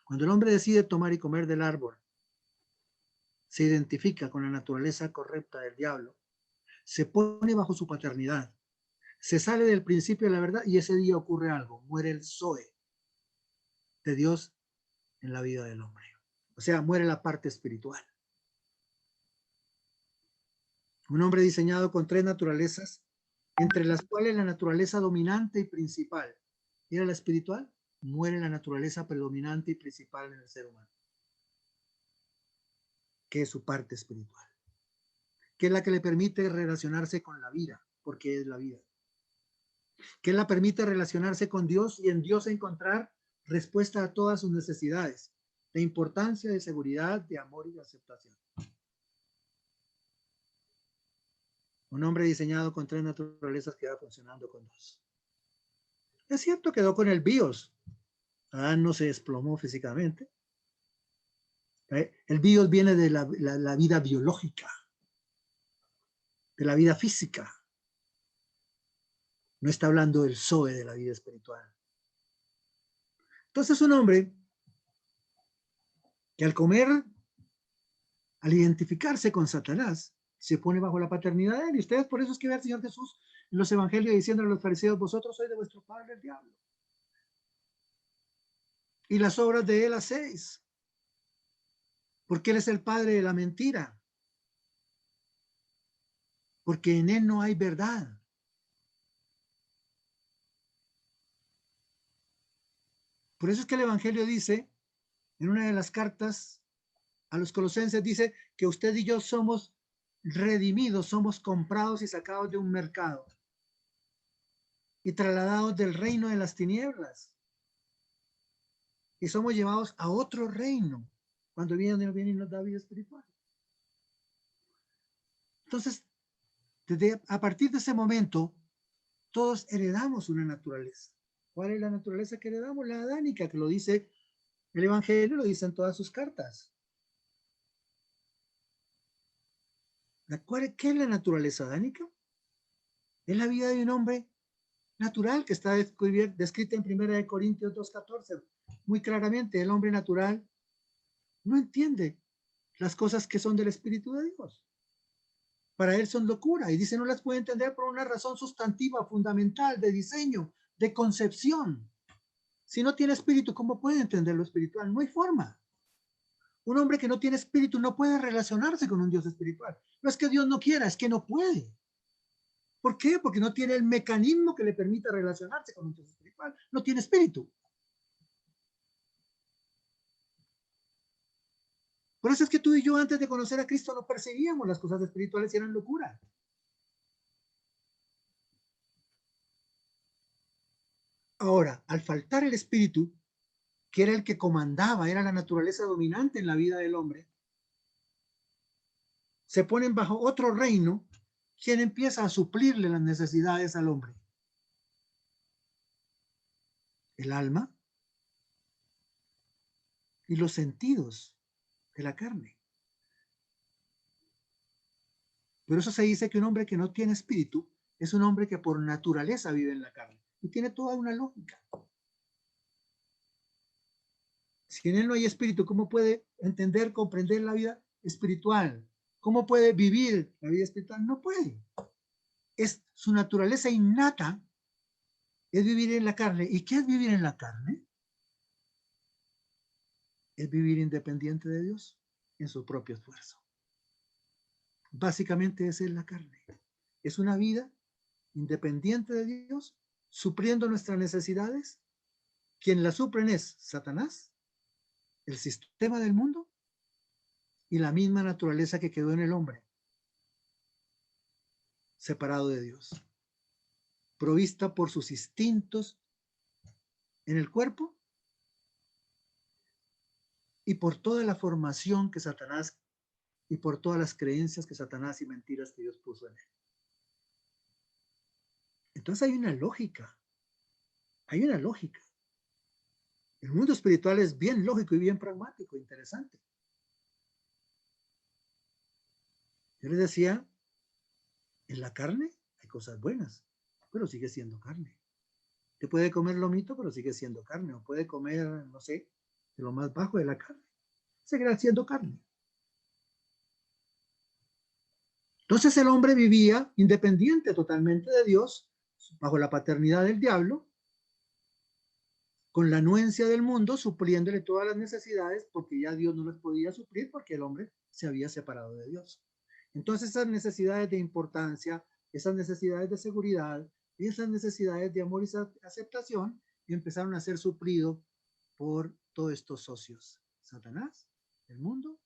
Cuando el hombre decide tomar y comer del árbol, se identifica con la naturaleza correcta del diablo, se pone bajo su paternidad, se sale del principio de la verdad y ese día ocurre algo, muere el Zoe de Dios en la vida del hombre. O sea, muere la parte espiritual. Un hombre diseñado con tres naturalezas, entre las cuales la naturaleza dominante y principal era la espiritual, muere la naturaleza predominante y principal en el ser humano, que es su parte espiritual, que es la que le permite relacionarse con la vida, porque es la vida, que la permite relacionarse con Dios y en Dios encontrar respuesta a todas sus necesidades, de importancia, de seguridad, de amor y de aceptación. Un hombre diseñado con tres naturalezas queda funcionando con dos. Es cierto, quedó con el bios. Adán no se desplomó físicamente. El bios viene de la vida biológica, de la vida física. No está hablando del zoe de la vida espiritual. Entonces un hombre que al comer, al identificarse con Satanás, se pone bajo la paternidad de él. Y ustedes por eso es que ve al Señor Jesús en los evangelios diciendo a los fariseos, vosotros sois de vuestro padre el diablo. Y las obras de él hacéis. Porque él es el padre de la mentira. Porque en él no hay verdad. Por eso es que el evangelio dice, en una de las cartas a los colosenses, dice que usted y yo somos redimidos, somos comprados y sacados de un mercado y trasladados del reino de las tinieblas. Y somos llevados a otro reino cuando viene y nos da vida espiritual. Entonces, a partir de ese momento, todos heredamos una naturaleza. ¿Cuál es la naturaleza que heredamos? La adánica, que lo dice el evangelio, lo dice en todas sus cartas. ¿Qué es la naturaleza adánica? Es la vida de un hombre natural que está descrita en 1 Corintios 2:14. Muy claramente, el hombre natural no entiende las cosas que son del Espíritu de Dios. Para él son locura y dice no las puede entender por una razón sustantiva, fundamental, de diseño, de concepción. Si no tiene espíritu, ¿cómo puede entender lo espiritual? No hay forma. Un hombre que no tiene espíritu no puede relacionarse con un Dios espiritual. No es que Dios no quiera, es que no puede. ¿Por qué? Porque no tiene el mecanismo que le permita relacionarse con un Dios espiritual. No tiene espíritu. Por eso es que tú y yo antes de conocer a Cristo no percibíamos las cosas espirituales y eran locura. Ahora, al faltar el espíritu, que era el que comandaba, era la naturaleza dominante en la vida del hombre, se ponen bajo otro reino, quien empieza a suplirle las necesidades al hombre. El alma y los sentidos de la carne. Por eso se dice que un hombre que no tiene espíritu es un hombre que por naturaleza vive en la carne. Y tiene toda una lógica. Si en él no hay espíritu, ¿cómo puede entender, comprender la vida espiritual? ¿Cómo puede vivir la vida espiritual? No puede. Es su naturaleza innata, es vivir en la carne. ¿Y qué es vivir en la carne? Es vivir independiente de Dios en su propio esfuerzo. Básicamente esa es la carne. Es una vida independiente de Dios, supliendo nuestras necesidades. Quien la suplen es Satanás, el sistema del mundo y la misma naturaleza que quedó en el hombre, separado de Dios, provista por sus instintos en el cuerpo y por toda la formación que Satanás y por todas las creencias que Satanás y mentiras que Dios puso en él. Entonces hay una lógica, hay una lógica. El mundo espiritual es bien lógico y bien pragmático, interesante. Yo les decía, en la carne hay cosas buenas, pero sigue siendo carne. Te puede comer lomito, pero sigue siendo carne. O puede comer, no sé, de lo más bajo de la carne. Seguirá siendo carne. Entonces el hombre vivía independiente totalmente de Dios, bajo la paternidad del diablo, con la anuencia del mundo, supliéndole todas las necesidades, porque ya Dios no las podía suplir, porque el hombre se había separado de Dios. Entonces esas necesidades de importancia, esas necesidades de seguridad, esas necesidades de amor y aceptación empezaron a ser suplidos por todos estos socios. Satanás, el mundo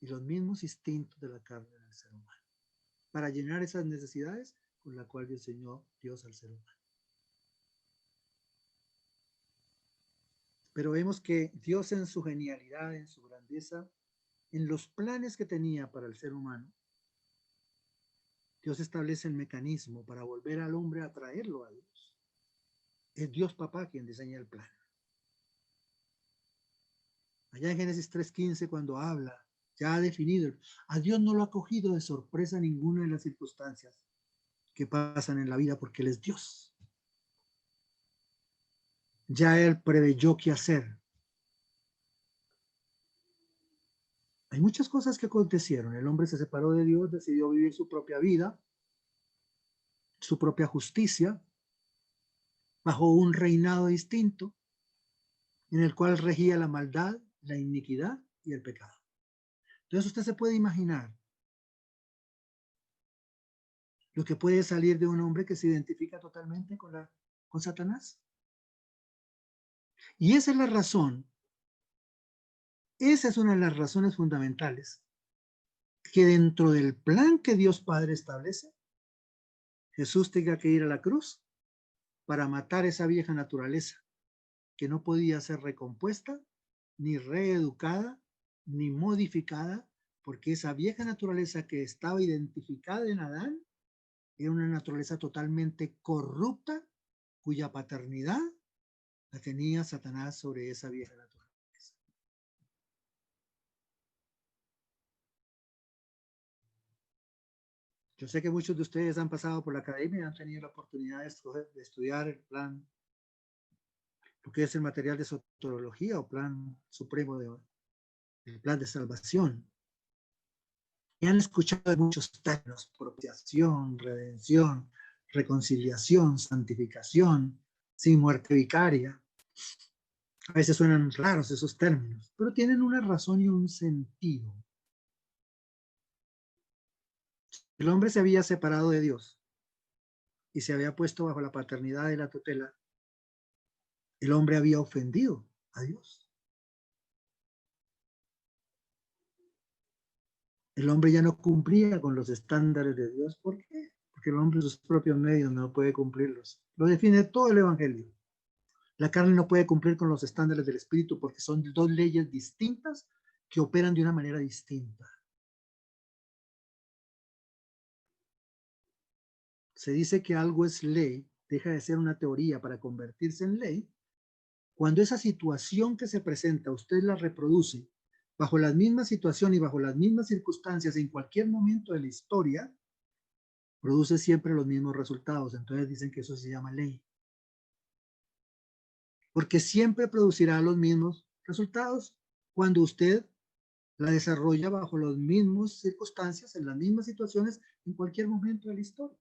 y los mismos instintos de la carne del ser humano. Para llenar esas necesidades con la cual diseñó Dios al ser humano. Pero vemos que Dios en su genialidad, en su grandeza, en los planes que tenía para el ser humano, Dios establece el mecanismo para volver al hombre a traerlo a Dios. Es Dios Papá quien diseña el plan. Allá en Génesis 3:15, cuando habla, ya ha definido, a Dios no lo ha cogido de sorpresa ninguna de las circunstancias que pasan en la vida porque Él es Dios. Ya Él preveyó qué hacer. Hay muchas cosas que acontecieron. El hombre se separó de Dios, decidió vivir su propia vida, su propia justicia, bajo un reinado distinto, en el cual regía la maldad, la iniquidad y el pecado. Entonces usted se puede imaginar lo que puede salir de un hombre que se identifica totalmente con Satanás. Y esa es la razón, esa es una de las razones fundamentales que dentro del plan que Dios Padre establece, Jesús tenga que ir a la cruz para matar esa vieja naturaleza que no podía ser recompuesta, ni reeducada, ni modificada, porque esa vieja naturaleza que estaba identificada en Adán era una naturaleza totalmente corrupta, cuya paternidad la tenía Satanás sobre esa vieja naturaleza. Yo sé que muchos de ustedes han pasado por la academia y han tenido la oportunidad de estudiar el plan, lo que es el material de soteriología o plan supremo el plan de salvación. Y han escuchado de muchos términos: propiciación, redención, reconciliación, santificación, sin muerte vicaria. A veces suenan raros esos términos, pero tienen una razón y un sentido. El hombre se había separado de Dios y se había puesto bajo la paternidad y la tutela. El hombre había ofendido a Dios. El hombre ya no cumplía con los estándares de Dios. ¿Por qué? Porque el hombre en sus propios medios no puede cumplirlos. Lo define todo el Evangelio. La carne no puede cumplir con los estándares del Espíritu porque son dos leyes distintas que operan de una manera distinta. Se dice que algo es ley, deja de ser una teoría para convertirse en ley, cuando esa situación que se presenta, usted la reproduce bajo la misma situación y bajo las mismas circunstancias en cualquier momento de la historia, produce siempre los mismos resultados. Entonces dicen que eso se llama ley. Porque siempre producirá los mismos resultados cuando usted la desarrolla bajo las mismas circunstancias, en las mismas situaciones, en cualquier momento de la historia.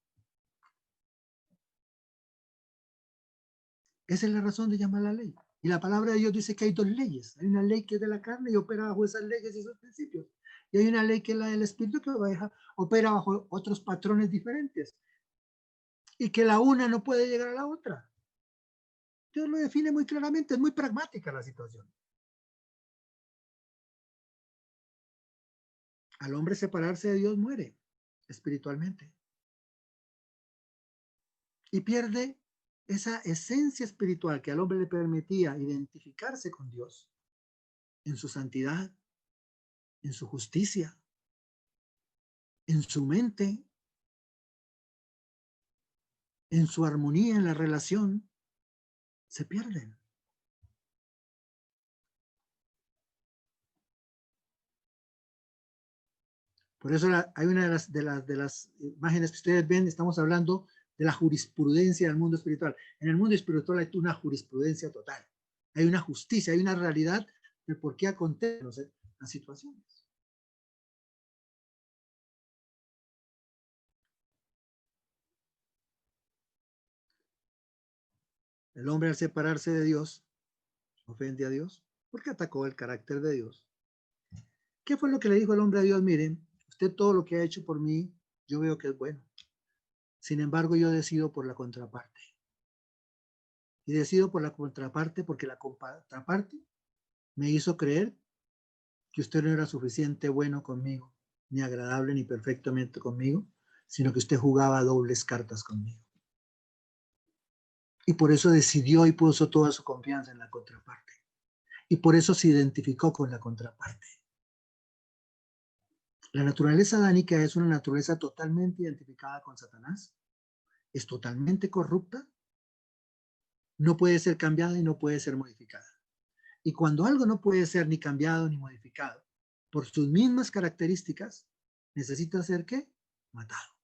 Esa es la razón de llamar la ley. Y la palabra de Dios dice que hay dos leyes. Hay una ley que es de la carne y opera bajo esas leyes y esos principios. Y hay una ley que es la del Espíritu que opera bajo otros patrones diferentes. Y que la una no puede llegar a la otra. Dios lo define muy claramente, es muy pragmática la situación. Al hombre separarse de Dios muere espiritualmente. Y pierde esa esencia espiritual que al hombre le permitía identificarse con Dios en su santidad, en su justicia, en su mente, en su armonía en la relación, se pierden. Por eso hay una de las imágenes que ustedes ven, estamos hablando de la jurisprudencia del mundo espiritual. En el mundo espiritual hay una jurisprudencia total. Hay una justicia, hay una realidad de por qué acontecen las situaciones. El hombre al separarse de Dios ofende a Dios porque atacó el carácter de Dios. ¿Qué fue lo que le dijo el hombre a Dios? Miren, usted todo lo que ha hecho por mí, yo veo que es bueno. Sin embargo, yo decido por la contraparte. Y decido por la contraparte porque la contraparte me hizo creer que usted no era suficiente bueno conmigo, ni agradable ni perfectamente conmigo, sino que usted jugaba dobles cartas conmigo. Y por eso decidió y puso toda su confianza en la contraparte. Y por eso se identificó con la contraparte. La naturaleza adánica es una naturaleza totalmente identificada con Satanás. Es totalmente corrupta. No puede ser cambiada y no puede ser modificada. Y cuando algo no puede ser ni cambiado ni modificado por sus mismas características, necesita ser ¿qué? Matado.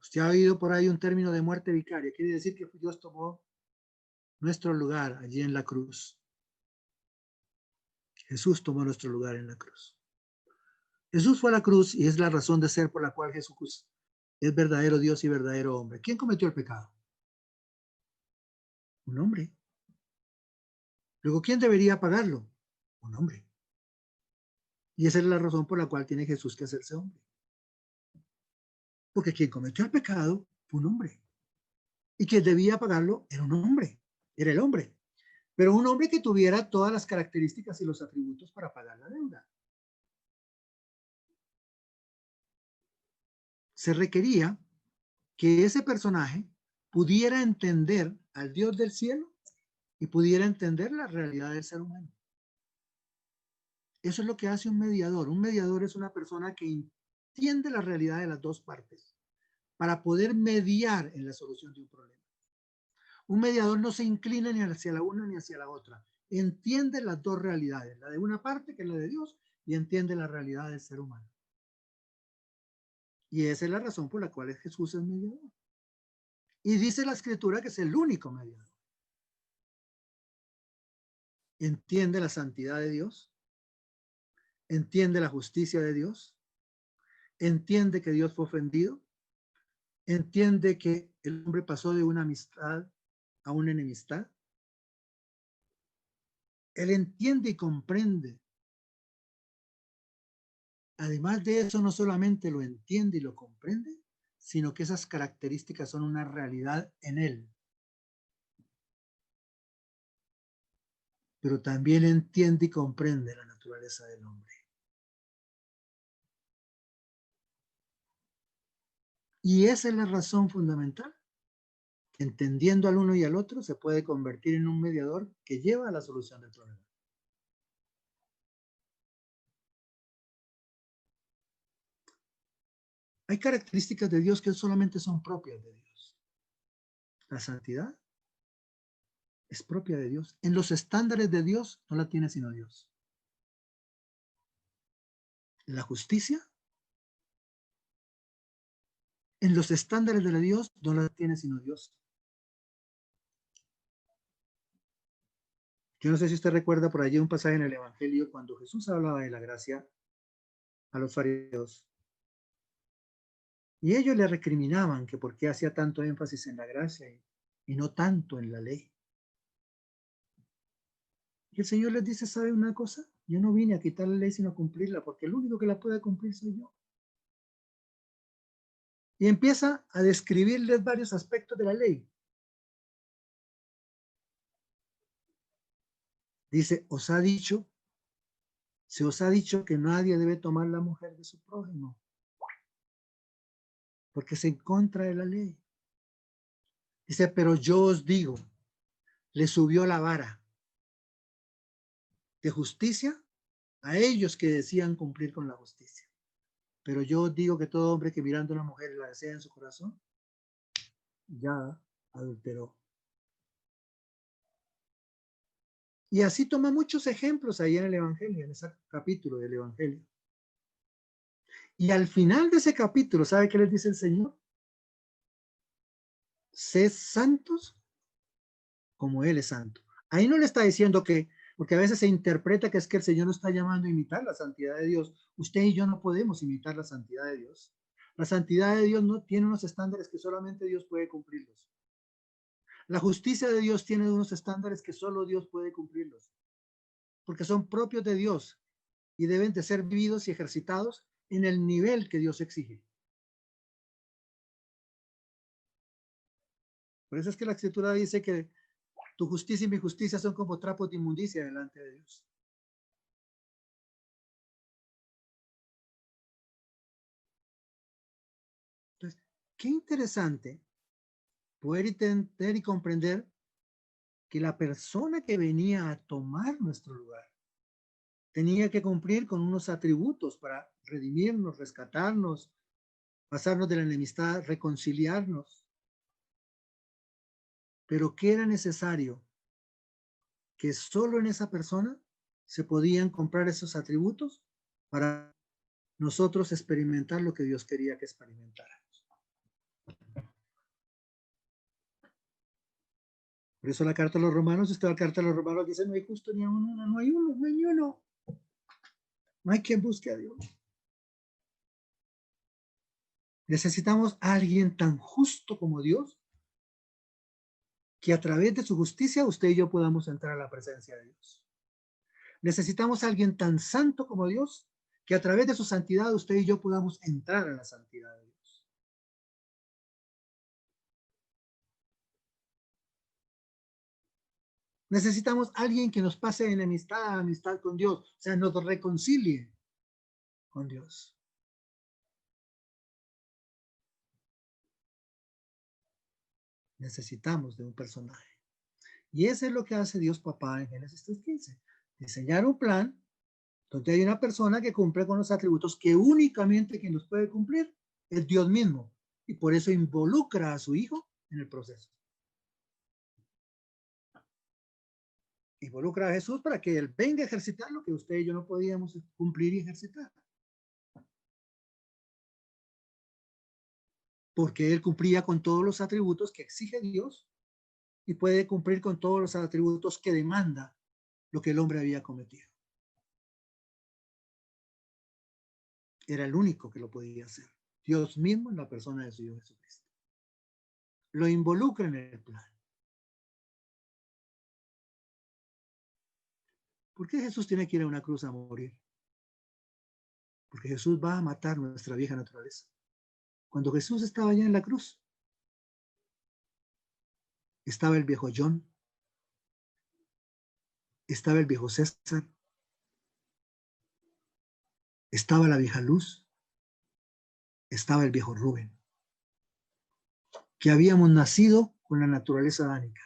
Usted ha oído por ahí un término de muerte vicaria. Quiere decir que Dios tomó nuestro lugar allí en la cruz. Jesús tomó nuestro lugar en la cruz. Jesús fue a la cruz y es la razón de ser por la cual Jesús es verdadero Dios y verdadero hombre. ¿Quién cometió el pecado? Un hombre. Luego, ¿quién debería pagarlo? Un hombre. Y esa es la razón por la cual tiene Jesús que hacerse hombre. Porque quien cometió el pecado fue un hombre. Y quien debía pagarlo era un hombre. Era el hombre. Pero un hombre que tuviera todas las características y los atributos para pagar la deuda. Se requería que ese personaje pudiera entender al Dios del cielo y pudiera entender la realidad del ser humano. Eso es lo que hace un mediador. Un mediador es una persona que entiende la realidad de las dos partes para poder mediar en la solución de un problema. Un mediador no se inclina ni hacia la una ni hacia la otra. Entiende las dos realidades, la de una parte que es la de Dios y entiende la realidad del ser humano. Y esa es la razón por la cual Jesús es mediador. Y dice la Escritura que es el único mediador. Entiende la santidad de Dios, entiende la justicia de Dios, entiende que Dios fue ofendido, entiende que el hombre pasó de una amistad a una enemistad. Él entiende y comprende. Además de eso, no solamente lo entiende y lo comprende, sino que esas características son una realidad en él. Pero también entiende y comprende la naturaleza del hombre. Y esa es la razón fundamental. Entendiendo al uno y al otro, se puede convertir en un mediador que lleva a la solución del problema. Hay características de Dios que solamente son propias de Dios. La santidad es propia de Dios. En los estándares de Dios no la tiene sino Dios. La justicia, en los estándares de la Dios no la tiene sino Dios. Yo no sé si usted recuerda por allí un pasaje en el Evangelio cuando Jesús hablaba de la gracia a los fariseos. Y ellos le recriminaban que por qué hacía tanto énfasis en la gracia y no tanto en la ley. Y el Señor les dice, ¿sabe una cosa? Yo no vine a quitar la ley sino a cumplirla, porque el único que la puede cumplir soy yo. Y empieza a describirles varios aspectos de la ley. Dice, se os ha dicho que nadie debe tomar la mujer de su prójimo, porque es en contra de la ley. Dice, pero yo os digo, le subió la vara de justicia a ellos que decían cumplir con la justicia. Pero yo os digo que todo hombre que mirando a una mujer la desea en su corazón, ya adulteró. Y así toma muchos ejemplos ahí en el Evangelio, en ese capítulo del Evangelio. Y al final de ese capítulo, ¿sabe qué les dice el Señor? Sed santos como Él es santo. Ahí no le está diciendo que, porque a veces se interpreta que es que el Señor nos está llamando a imitar la santidad de Dios. Usted y yo no podemos imitar la santidad de Dios. La santidad de Dios no tiene unos estándares que solamente Dios puede cumplirlos. La justicia de Dios tiene unos estándares que solo Dios puede cumplirlos, porque son propios de Dios y deben de ser vividos y ejercitados en el nivel que Dios exige. Por eso es que la Escritura dice que tu justicia y mi justicia son como trapos de inmundicia delante de Dios. Entonces, qué interesante poder entender y comprender que la persona que venía a tomar nuestro lugar tenía que cumplir con unos atributos para redimirnos, rescatarnos, pasarnos de la enemistad, reconciliarnos. Pero que era necesario que solo en esa persona se podían comprar esos atributos para nosotros experimentar lo que Dios quería que experimentáramos. Por eso la carta a los romanos, esta carta a los romanos dice, no hay justo ni uno, no hay uno, no hay ni uno. No hay quien busque a Dios. Necesitamos a alguien tan justo como Dios, que a través de su justicia usted y yo podamos entrar a la presencia de Dios. Necesitamos a alguien tan santo como Dios, que a través de su santidad usted y yo podamos entrar a la santidad de Dios. Necesitamos a alguien que nos pase de enemistad a amistad con Dios, o sea, nos reconcilie con Dios. Necesitamos de un personaje. Y eso es lo que hace Dios Papá en Génesis 3:15. Diseñar un plan donde hay una persona que cumple con los atributos que únicamente quien los puede cumplir es Dios mismo. Y por eso involucra a su Hijo en el proceso. Involucra a Jesús para que Él venga a ejercitar lo que usted y yo no podíamos cumplir y ejercitar. Porque Él cumplía con todos los atributos que exige Dios y puede cumplir con todos los atributos que demanda lo que el hombre había cometido. Era el único que lo podía hacer. Dios mismo en la persona de su Hijo Jesucristo. Lo involucra en el plan. ¿Por qué Jesús tiene que ir a una cruz a morir? Porque Jesús va a matar nuestra vieja naturaleza. Cuando Jesús estaba allá en la cruz, estaba el viejo John, estaba el viejo César, estaba la vieja Luz, estaba el viejo Rubén, que habíamos nacido con la naturaleza adánica.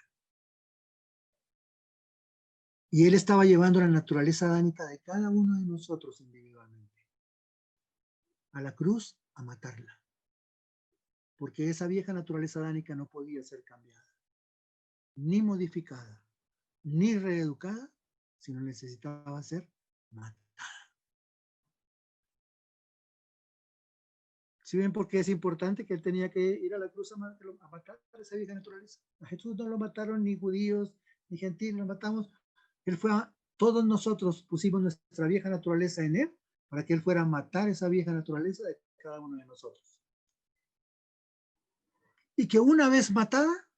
Y Él estaba llevando la naturaleza adánica de cada uno de nosotros individualmente a la cruz a matarla. Porque esa vieja naturaleza adánica no podía ser cambiada, ni modificada, ni reeducada, sino necesitaba ser matada. ¿Sí ven por qué es importante que Él tenía que ir a la cruz a matar a esa vieja naturaleza? A Jesús no lo mataron ni judíos, ni gentiles, lo matamos. Él fue todos nosotros pusimos nuestra vieja naturaleza en Él para que Él fuera a matar esa vieja naturaleza de cada uno de nosotros. Y que una vez matada,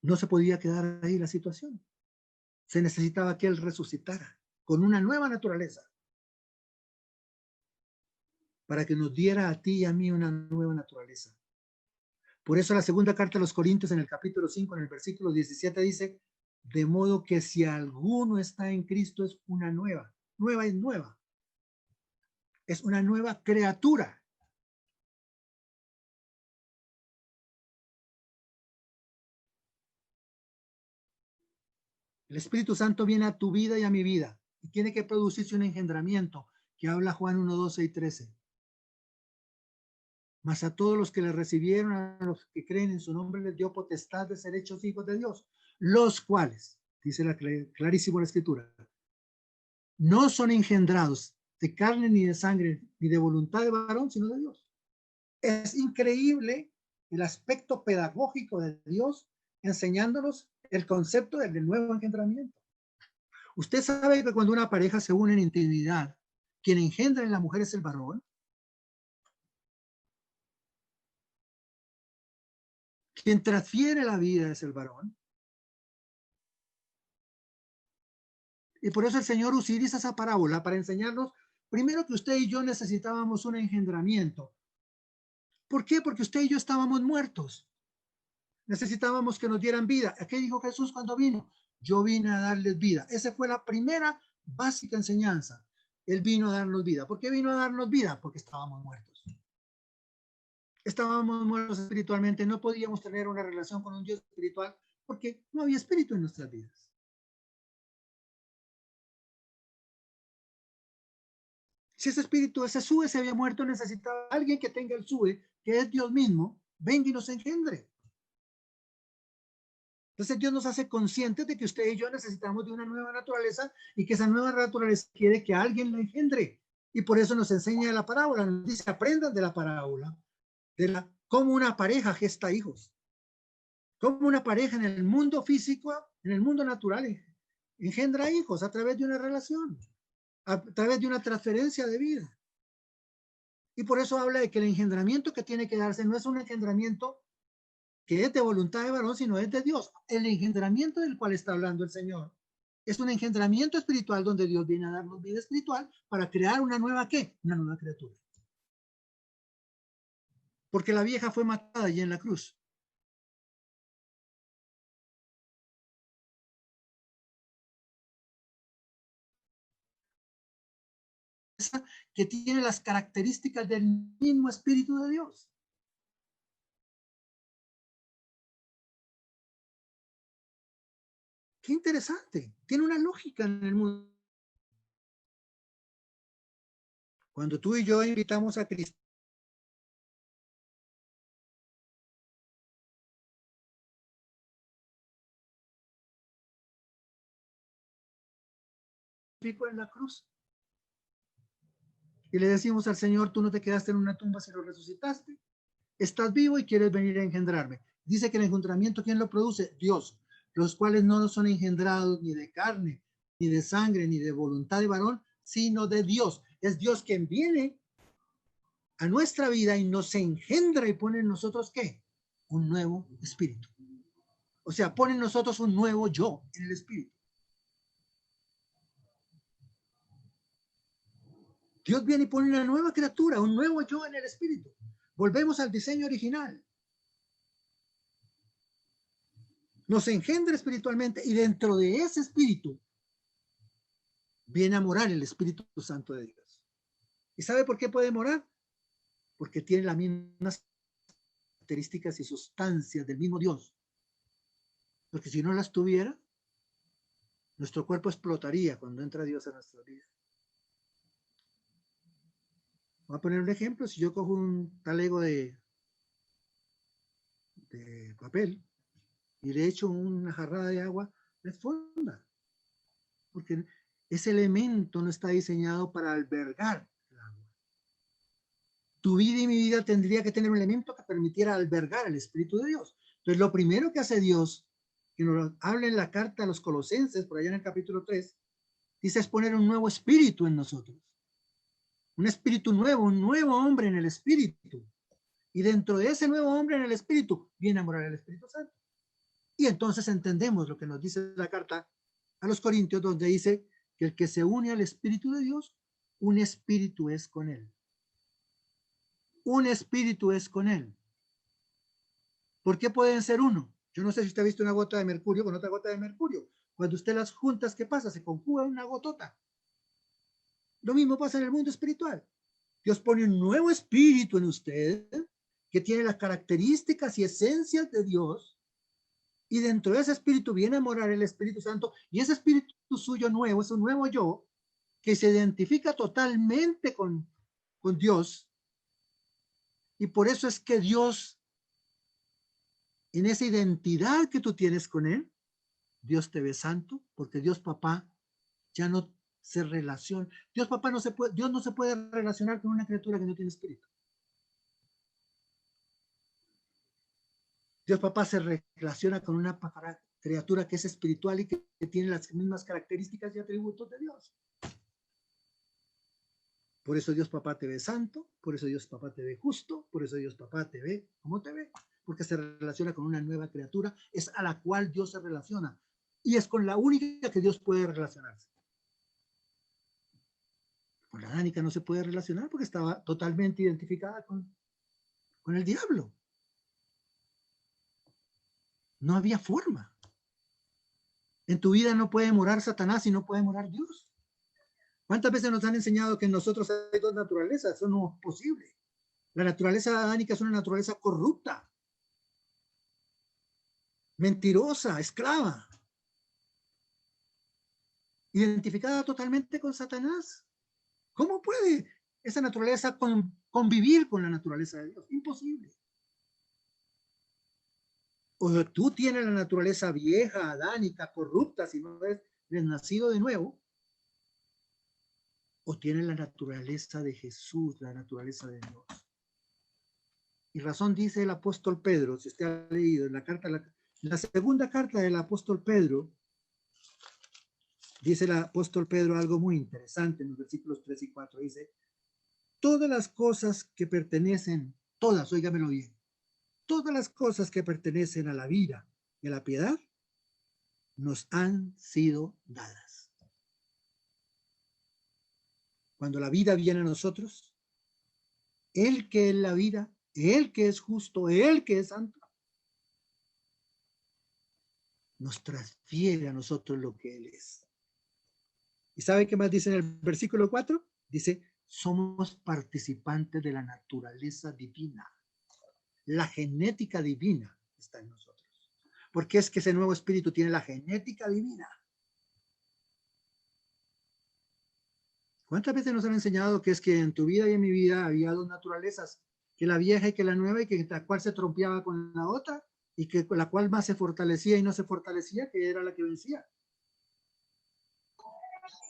no se podía quedar ahí la situación. Se necesitaba que Él resucitara con una nueva naturaleza para que nos diera a ti y a mí una nueva naturaleza. Por eso la segunda carta a los Corintios en el capítulo 5, en el versículo 17 dice, de modo que si alguno está en Cristo es una nueva es una nueva criatura. El Espíritu Santo viene a tu vida y a mi vida y tiene que producirse un engendramiento que habla Juan 1, 12 y 13. Mas a todos los que le recibieron, a los que creen en su nombre, les dio potestad de ser hechos hijos de Dios, los cuales, dice clarísimo la Escritura, no son engendrados de carne ni de sangre, ni de voluntad de varón, sino de Dios. Es increíble el aspecto pedagógico de Dios enseñándonos el concepto del nuevo engendramiento. Usted sabe que cuando una pareja se une en intimidad, quien engendra en la mujer es el varón. Quien transfiere la vida es el varón. Y por eso el Señor utiliza esa parábola para enseñarnos, primero, que usted y yo necesitábamos un engendramiento. ¿Por qué? Porque usted y yo estábamos muertos. Necesitábamos que nos dieran vida. ¿Qué dijo Jesús cuando vino? Yo vine a darles vida. Esa fue la primera básica enseñanza. Él vino a darnos vida. ¿Por qué vino a darnos vida? Porque estábamos muertos. Estábamos muertos espiritualmente. No podíamos tener una relación con un Dios espiritual porque no había espíritu en nuestras vidas. Si ese espíritu, ese sube, se había muerto, necesitaba alguien que tenga el sube, que es Dios mismo, venga y nos engendre. Entonces Dios nos hace conscientes de que usted y yo necesitamos de una nueva naturaleza y que esa nueva naturaleza quiere que alguien la engendre. Y por eso nos enseña la parábola, nos dice, aprendan de la parábola, cómo una pareja gesta hijos, cómo una pareja en el mundo físico, en el mundo natural, engendra hijos a través de una relación, a través de una transferencia de vida. Y por eso habla de que el engendramiento que tiene que darse no es un engendramiento que es de voluntad de varón, sino es de Dios. El engendramiento del cual está hablando el Señor es un engendramiento espiritual donde Dios viene a darnos vida espiritual para crear una nueva ¿qué? Una nueva criatura. Porque la vieja fue matada allí en la cruz. Esa que tiene las características del mismo Espíritu de Dios. Qué interesante. Tiene una lógica en el mundo. Cuando tú y yo invitamos a Cristo en la cruz y le decimos al Señor, tú no te quedaste en una tumba, sino resucitaste, estás vivo y quieres venir a engendrarme. Dice que el engendramiento, ¿quién lo produce? Dios, los cuales no son engendrados ni de carne, ni de sangre, ni de voluntad de varón, sino de Dios. Es Dios quien viene a nuestra vida y nos engendra y pone en nosotros ¿qué? Un nuevo espíritu. O sea, pone en nosotros un nuevo yo en el espíritu. Dios viene y pone una nueva criatura, un nuevo yo en el espíritu. Volvemos al diseño original. Nos engendra espiritualmente y dentro de ese espíritu viene a morar el Espíritu Santo de Dios. ¿Y sabe por qué puede morar? Porque tiene las mismas características y sustancias del mismo Dios. Porque si no las tuviera, nuestro cuerpo explotaría cuando entra Dios a nuestra vida. Voy a poner un ejemplo. Si yo cojo un talego de papel y le echo una jarrada de agua, me fonda. Porque ese elemento no está diseñado para albergar el agua. Tu vida y mi vida tendría que tener un elemento que permitiera albergar el Espíritu de Dios. Entonces, lo primero que hace Dios, que nos habla en la carta a los Colosenses, por allá en el capítulo 3, dice es poner un nuevo espíritu en nosotros. Un espíritu nuevo, un nuevo hombre en el espíritu. Y dentro de ese nuevo hombre en el espíritu viene a morar el Espíritu Santo. Y entonces entendemos lo que nos dice la carta a los Corintios, donde dice que el que se une al Espíritu de Dios, un espíritu es con él. Un espíritu es con él. ¿Por qué pueden ser uno? Yo no sé si usted ha visto una gota de mercurio con otra gota de mercurio. Cuando usted las juntas, ¿qué pasa? Se conjuga una gotota. Lo mismo pasa en el mundo espiritual. Dios pone un nuevo espíritu en usted que tiene las características y esencias de Dios, y dentro de ese espíritu viene a morar el Espíritu Santo, y ese espíritu suyo nuevo es un nuevo yo que se identifica totalmente con Dios, y por eso es que Dios, en esa identidad que tú tienes con Él, Dios te ve santo, porque Dios Papá ya no se relaciona. Dios Papá no se puede, Dios no se puede relacionar con una criatura que no tiene espíritu. Dios Papá se relaciona con una criatura que es espiritual y que tiene las mismas características y atributos de Dios. Por eso Dios Papá te ve santo, por eso Dios Papá te ve justo, por eso Dios Papá te ve como te ve, porque se relaciona con una nueva criatura, es a la cual Dios se relaciona y es con la única que Dios puede relacionarse. Con la adánica no se puede relacionar porque estaba totalmente identificada con el diablo. No había forma. En tu vida no puede morar Satanás y no puede morar Dios. ¿Cuántas veces nos han enseñado que en nosotros hay dos naturalezas? Eso no es posible. La naturaleza adánica es una naturaleza corrupta, mentirosa, esclava, identificada totalmente con Satanás. ¿Cómo puede esa naturaleza convivir con la naturaleza de Dios? Imposible. O tú tienes la naturaleza vieja, adánica, corrupta, si no eres nacido de nuevo, o tienes la naturaleza de Jesús, la naturaleza de Dios. Y razón dice el apóstol Pedro, si usted ha leído en la segunda carta del apóstol Pedro, dice el apóstol Pedro algo muy interesante en los versículos 3 y 4. Dice, todas las cosas que pertenecen, todas, óigamelo bien, todas las cosas que pertenecen a la vida y a la piedad nos han sido dadas. Cuando la vida viene a nosotros, Él que es la vida, Él que es justo, Él que es santo, nos transfiere a nosotros lo que Él es. ¿Y sabe qué más dice en el versículo 4? Dice, somos participantes de la naturaleza divina. La genética divina está en nosotros. Porque es que ese nuevo espíritu tiene la genética divina. ¿Cuántas veces nos han enseñado que es que en tu vida y en mi vida había dos naturalezas? Que la vieja y que la nueva, y que la cual se trompeaba con la otra, y que la cual más se fortalecía y no se fortalecía, que era la que vencía.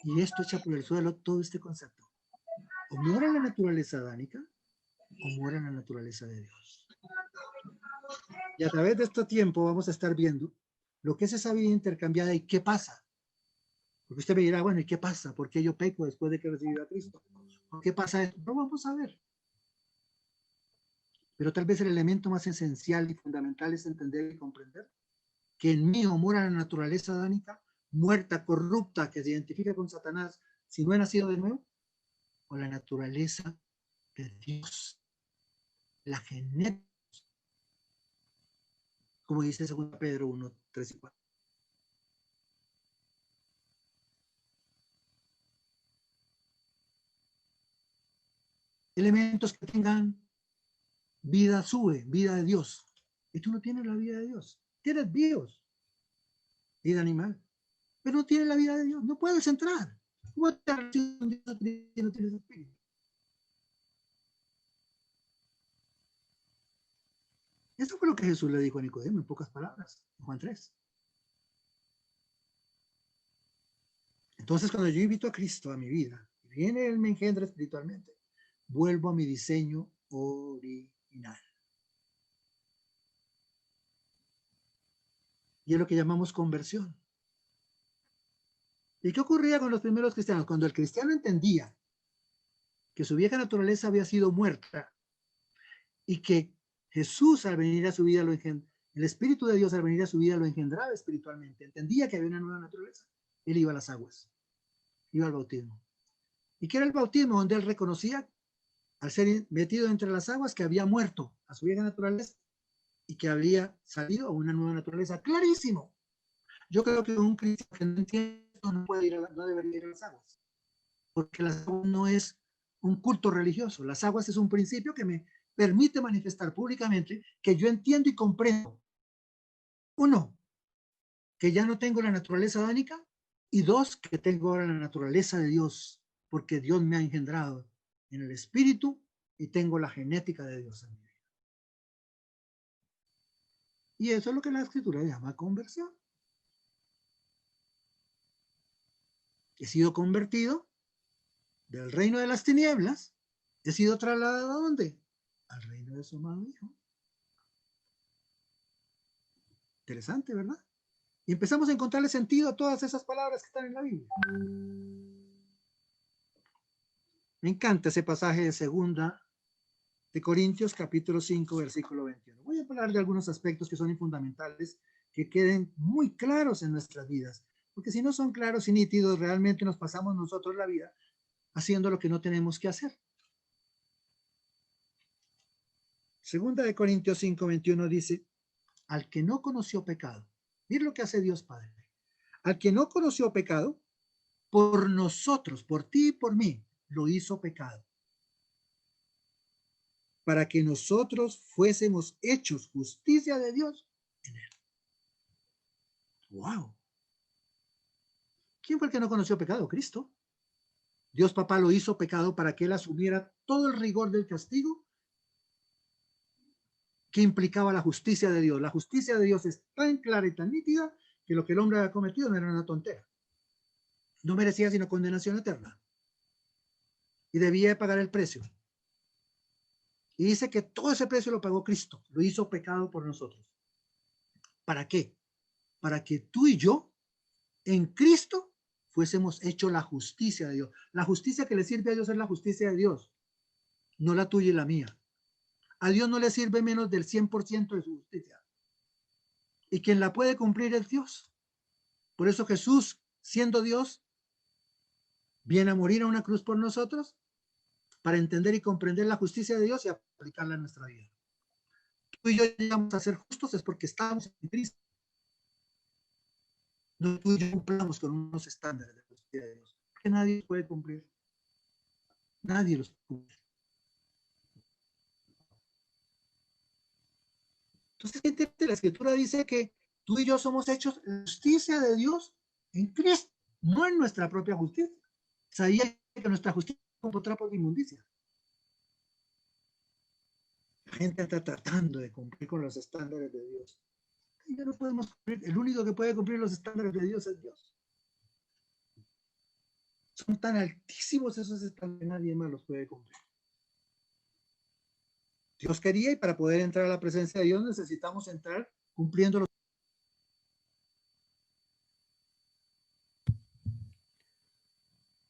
Y esto echa por el suelo todo este concepto. O muere la naturaleza adánica, o muere la naturaleza de Dios. Y a través de este tiempo vamos a estar viendo lo que es esa vida intercambiada y qué pasa. Porque usted me dirá, bueno, ¿y qué pasa? ¿Por qué yo peco después de que recibí a Cristo? ¿Por qué pasa esto? No vamos a ver. Pero tal vez el elemento más esencial y fundamental es entender y comprender que en mí o mora la naturaleza adánica, muerta, corrupta, que se identifica con Satanás, si no he nacido de nuevo, o la naturaleza de Dios, la genética, como dice 2 Pedro 1, 3 y 4. Elementos que tengan vida sube, vida de Dios. Y tú no tienes la vida de Dios. Tienes Dios, vida animal, pero no tienes la vida de Dios. No puedes entrar. ¿Cómo te relacionas con Dios si no tienes espíritu? Eso fue lo que Jesús le dijo a Nicodemo en pocas palabras, en Juan 3. Entonces, cuando yo invito a Cristo a mi vida, viene Él me engendra espiritualmente, vuelvo a mi diseño original. Y es lo que llamamos conversión. ¿Y qué ocurría con los primeros cristianos? Cuando el cristiano entendía que su vieja naturaleza había sido muerta y que Jesús al venir a su vida el Espíritu de Dios al venir a su vida lo engendraba espiritualmente, entendía que había una nueva naturaleza, él iba a las aguas, iba al bautismo. ¿Y qué era el bautismo? Donde él reconocía, al ser metido entre las aguas, que había muerto a su vieja naturaleza y que había salido a una nueva naturaleza. Clarísimo. Yo creo que un cristiano que no entiende no debería ir a las aguas, porque las aguas no es un culto religioso. Las aguas es un principio que me permite manifestar públicamente que yo entiendo y comprendo. Uno, que ya no tengo la naturaleza adánica, y dos, que tengo ahora la naturaleza de Dios, porque Dios me ha engendrado en el espíritu y tengo la genética de Dios en mi vida. Y eso es lo que la escritura llama conversión. He sido convertido del reino de las tinieblas, he sido trasladado ¿a dónde? Al reino de su amado Hijo. Interesante, ¿verdad? Y empezamos a encontrarle sentido a todas esas palabras que están en la Biblia. Me encanta ese pasaje de 2 de Corintios, capítulo 5, versículo 21. Voy a hablar de algunos aspectos que son fundamentales, que queden muy claros en nuestras vidas, porque si no son claros y nítidos, realmente nos pasamos nosotros la vida haciendo lo que no tenemos que hacer. Segunda de Corintios 5:21 dice, al que no conoció pecado, mira lo que hace Dios Padre, al que no conoció pecado, por nosotros, por ti y por mí, lo hizo pecado, para que nosotros fuésemos hechos justicia de Dios en él. ¡Wow! ¿Quién fue el que no conoció pecado? Cristo. Dios Papá lo hizo pecado para que él asumiera todo el rigor del castigo que implicaba la justicia de Dios. La justicia de Dios es tan clara y tan nítida que lo que el hombre había cometido no era una tontera. No merecía sino condenación eterna. Y debía pagar el precio. Y dice que todo ese precio lo pagó Cristo. Lo hizo pecado por nosotros. ¿Para qué? Para que tú y yo, en Cristo, fuésemos hecho la justicia de Dios. La justicia que le sirve a Dios es la justicia de Dios, no la tuya y la mía. A Dios no le sirve menos del 100% de su justicia. Y quien la puede cumplir es Dios. Por eso Jesús, siendo Dios, viene a morir a una cruz por nosotros para entender y comprender la justicia de Dios y aplicarla a nuestra vida. Tú y yo llegamos a ser justos es porque estamos en Cristo. No, tú y yo cumplamos con unos estándares de justicia de Dios, que nadie puede cumplir. Nadie los cumple. Entonces, la Escritura dice que tú y yo somos hechos justicia de Dios en Cristo, no en nuestra propia justicia. Sabía que nuestra justicia es como trapo de inmundicia. La gente está tratando de cumplir con los estándares de Dios. Y ya no podemos cumplir. El único que puede cumplir los estándares de Dios es Dios. Son tan altísimos esos estándares que nadie más los puede cumplir. Dios quería y para poder entrar a la presencia de Dios necesitamos entrar cumpliendo los.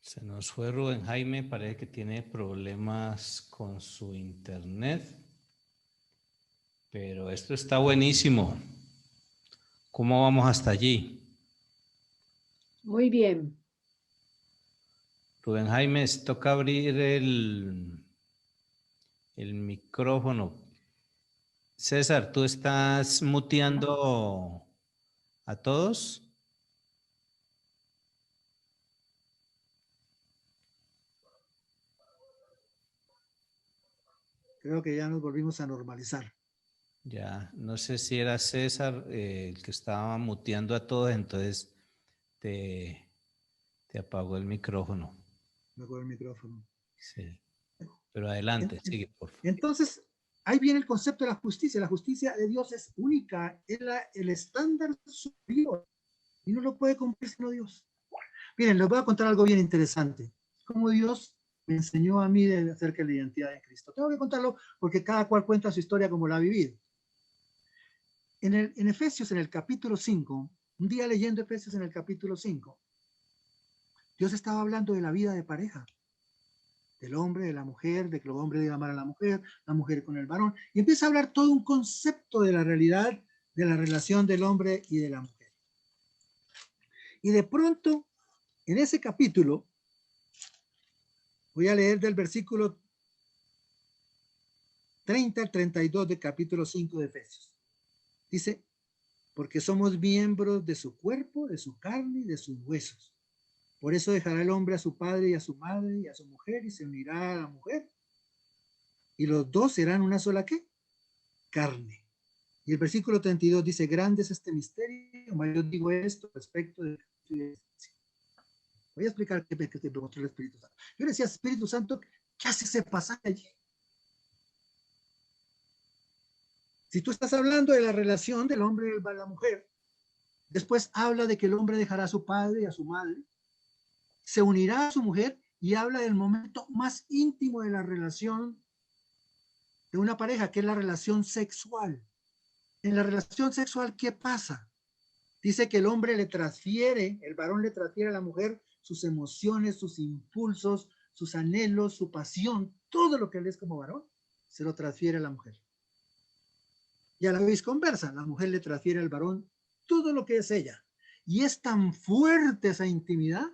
Se nos fue Rubén Jaime, parece que tiene problemas con su internet, pero esto está buenísimo. ¿Cómo vamos hasta allí? Muy bien. Rubén Jaime, toca abrir el micrófono. César, ¿tú estás muteando a todos? Creo que ya nos volvimos a normalizar. Ya, no sé si era César el que estaba muteando a todos, entonces te apagó el micrófono. Me acuerdo el micrófono. Sí, pero adelante, sigue, por favor. Entonces, ahí viene el concepto de la justicia. La justicia de Dios es única, es el estándar superior y no lo puede cumplir sino Dios. Miren, les voy a contar algo bien interesante. Cómo Dios me enseñó a mí acerca de la identidad de Cristo. Tengo que contarlo porque cada cual cuenta su historia como la ha vivido. En Efesios, en el capítulo 5, un día leyendo Efesios en el capítulo 5, Dios estaba hablando de la vida de pareja, del hombre, de la mujer, de que el hombre debe amar a la mujer con el varón, y empieza a hablar todo un concepto de la realidad de la relación del hombre y de la mujer. Y de pronto, en ese capítulo, voy a leer del versículo 30 al 32 del capítulo 5 de Efesios. Dice, porque somos miembros de su cuerpo, de su carne y de sus huesos. Por eso dejará el hombre a su padre y a su madre y a su mujer y se unirá a la mujer. Y los dos serán una sola ¿qué? Carne. Y el versículo 32 dice, grande es este misterio, yo digo esto respecto de. Voy a explicar qué te mostró el Espíritu Santo. Yo le decía, Espíritu Santo, ¿qué hace ese pasaje allí? Si tú estás hablando de la relación del hombre y la mujer, después habla de que el hombre dejará a su padre y a su madre, se unirá a su mujer y habla del momento más íntimo de la relación de una pareja, que es la relación sexual. En la relación sexual, ¿qué pasa? Dice que el hombre le transfiere, el varón le transfiere a la mujer sus emociones, sus impulsos, sus anhelos, su pasión, todo lo que él es como varón, se lo transfiere a la mujer. Y a la vez conversa, la mujer le transfiere al varón todo lo que es ella. Y es tan fuerte esa intimidad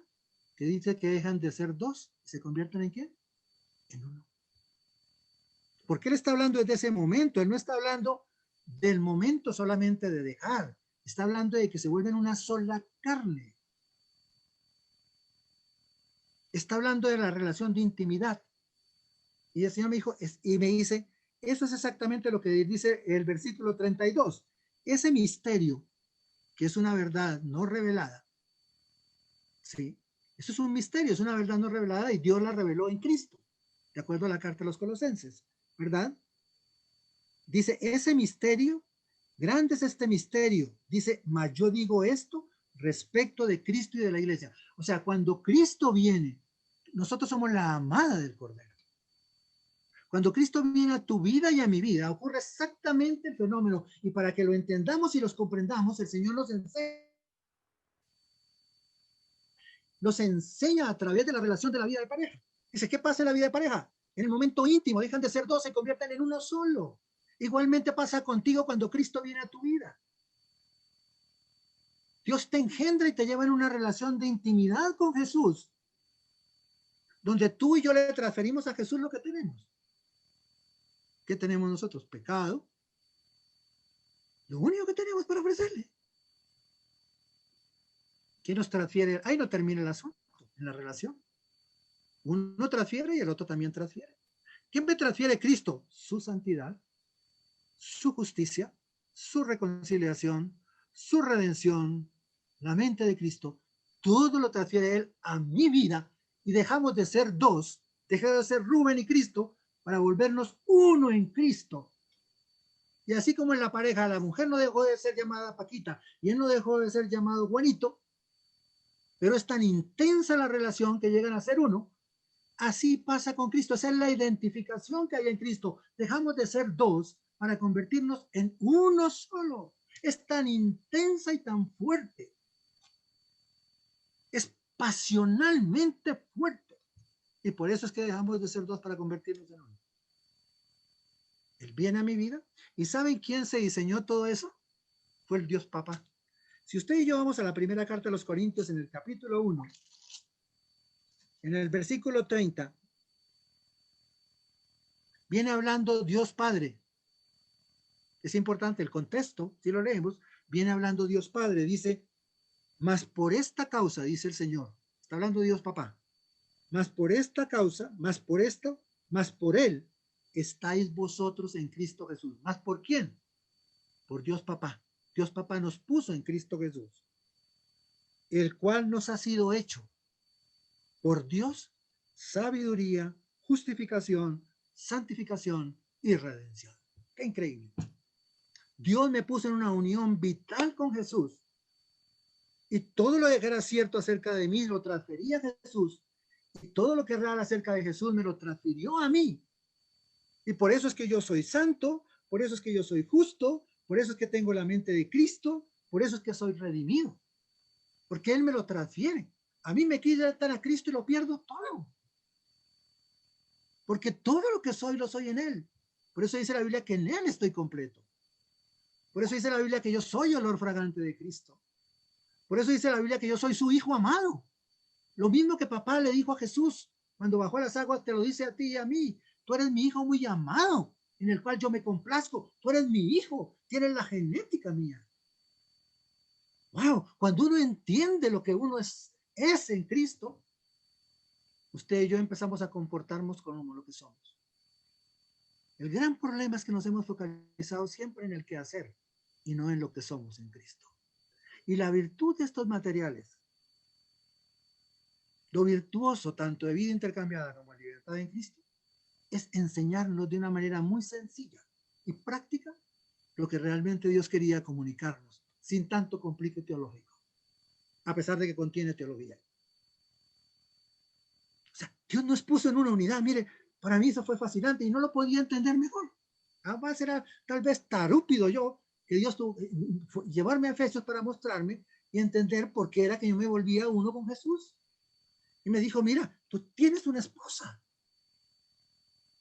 que dice que dejan de ser dos y se convierten en ¿quién? En uno. Porque él está hablando desde ese momento, él no está hablando del momento solamente de dejar, está hablando de que se vuelven una sola carne. Está hablando de la relación de intimidad. Y el Señor me dijo, y me dice, eso es exactamente lo que dice el versículo 32. Ese misterio, que es una verdad no revelada, ¿sí? Eso es un misterio, es una verdad no revelada y Dios la reveló en Cristo, de acuerdo a la carta de los Colosenses, ¿verdad? Dice, ese misterio, grande es este misterio. Dice, mas yo digo esto respecto de Cristo y de la iglesia. O sea, cuando Cristo viene, nosotros somos la amada del Cordero. Cuando Cristo viene a tu vida y a mi vida, ocurre exactamente el fenómeno. Y para que lo entendamos y los comprendamos, el Señor nos enseña a través de la relación de la vida de pareja. Dice, ¿qué pasa en la vida de pareja? En el momento íntimo, dejan de ser dos, se convierten en uno solo. Igualmente pasa contigo cuando Cristo viene a tu vida. Dios te engendra y te lleva en una relación de intimidad con Jesús, donde tú y yo le transferimos a Jesús lo que tenemos. ¿Qué tenemos nosotros? Pecado. Lo único que tenemos para ofrecerle. ¿Quién nos transfiere? Ahí no termina el asunto, en la relación. Uno transfiere y el otro también transfiere. ¿Quién me transfiere? Cristo. Su santidad, su justicia, su reconciliación, su redención, la mente de Cristo. Todo lo transfiere Él a mi vida y dejamos de ser dos, dejamos de ser Rubén y Cristo para volvernos uno en Cristo. Y así como en la pareja, la mujer no dejó de ser llamada Paquita y él no dejó de ser llamado Juanito, pero es tan intensa la relación que llegan a ser uno. Así pasa con Cristo. Esa es la identificación que hay en Cristo. Dejamos de ser dos para convertirnos en uno solo. Es tan intensa y tan fuerte. Es pasionalmente fuerte. Y por eso es que dejamos de ser dos para convertirnos en uno. Él viene a mi vida. ¿Y saben quién se diseñó todo eso? Fue el Dios Papá. Si usted y yo vamos a la primera carta de los Corintios en el capítulo 1, en el versículo 30, viene hablando Dios Padre. Es importante el contexto, si lo leemos, viene hablando Dios Padre, dice, mas por esta causa, dice el Señor, está hablando Dios Papá, mas por esta causa, mas por esto, mas por Él, estáis vosotros en Cristo Jesús. ¿Más por quién? Por Dios Papá. Dios Papá nos puso en Cristo Jesús, el cual nos ha sido hecho por Dios sabiduría, justificación, santificación y redención. ¡Qué increíble! Dios me puso en una unión vital con Jesús y todo lo que era cierto acerca de mí lo transfería a Jesús y todo lo que era real acerca de Jesús me lo transfirió a mí. Y por eso es que yo soy santo, por eso es que yo soy justo, por eso es que tengo la mente de Cristo, por eso es que soy redimido, porque Él me lo transfiere. A mí me quitan a Cristo y lo pierdo todo, porque todo lo que soy lo soy en Él. Por eso dice la Biblia que en Él estoy completo. Por eso dice la Biblia que yo soy olor fragante de Cristo. Por eso dice la Biblia que yo soy su hijo amado. Lo mismo que papá le dijo a Jesús cuando bajó a las aguas, te lo dice a ti y a mí. Tú eres mi hijo muy amado, en el cual yo me complazco. Tú eres mi hijo, tienes la genética mía. Wow, cuando uno entiende lo que uno es en Cristo, usted y yo empezamos a comportarnos como lo que somos. El gran problema es que nos hemos focalizado siempre en el quehacer y no en lo que somos en Cristo. Y la virtud de estos materiales, lo virtuoso tanto de vida intercambiada como de libertad en Cristo, es enseñarnos de una manera muy sencilla y práctica lo que realmente Dios quería comunicarnos, sin tanto complique teológico, a pesar de que contiene teología. O sea, Dios nos puso en una unidad. Mire, para mí eso fue fascinante y no lo podía entender mejor. Además era tal vez tarúpido yo, que Dios tuvo llevarme a Efesios para mostrarme y entender por qué era que yo me volvía uno con Jesús. Y me dijo, mira, tú tienes una esposa.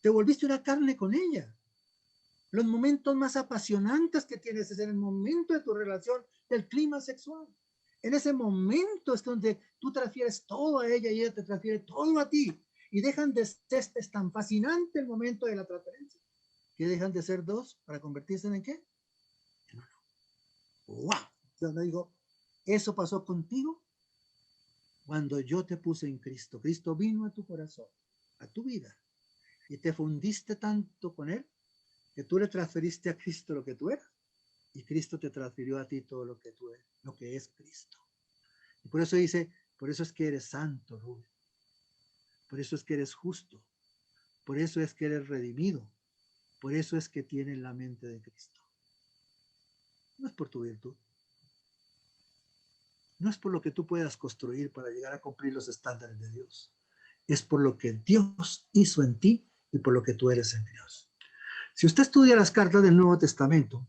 Te volviste una carne con ella. Los momentos más apasionantes que tienes es en el momento de tu relación, del clima sexual. En ese momento es donde tú transfieres todo a ella y ella te transfiere todo a ti. Y dejan de ser, es tan fascinante el momento de la transferencia, que dejan de ser dos para convertirse en ¿qué? En uno. ¡Wow! Entonces digo, eso pasó contigo cuando yo te puse en Cristo. Cristo vino a tu corazón, a tu vida, y te fundiste tanto con Él, que tú le transferiste a Cristo lo que tú eras, y Cristo te transfirió a ti todo lo que tú eres, lo que es Cristo. Y por eso dice, por eso es que eres santo, Rubén. Por eso es que eres justo. Por eso es que eres redimido. Por eso es que tienes la mente de Cristo. No es por tu virtud. No es por lo que tú puedas construir para llegar a cumplir los estándares de Dios. Es por lo que Dios hizo en ti y por lo que tú eres en Dios. Si usted estudia las cartas del Nuevo Testamento,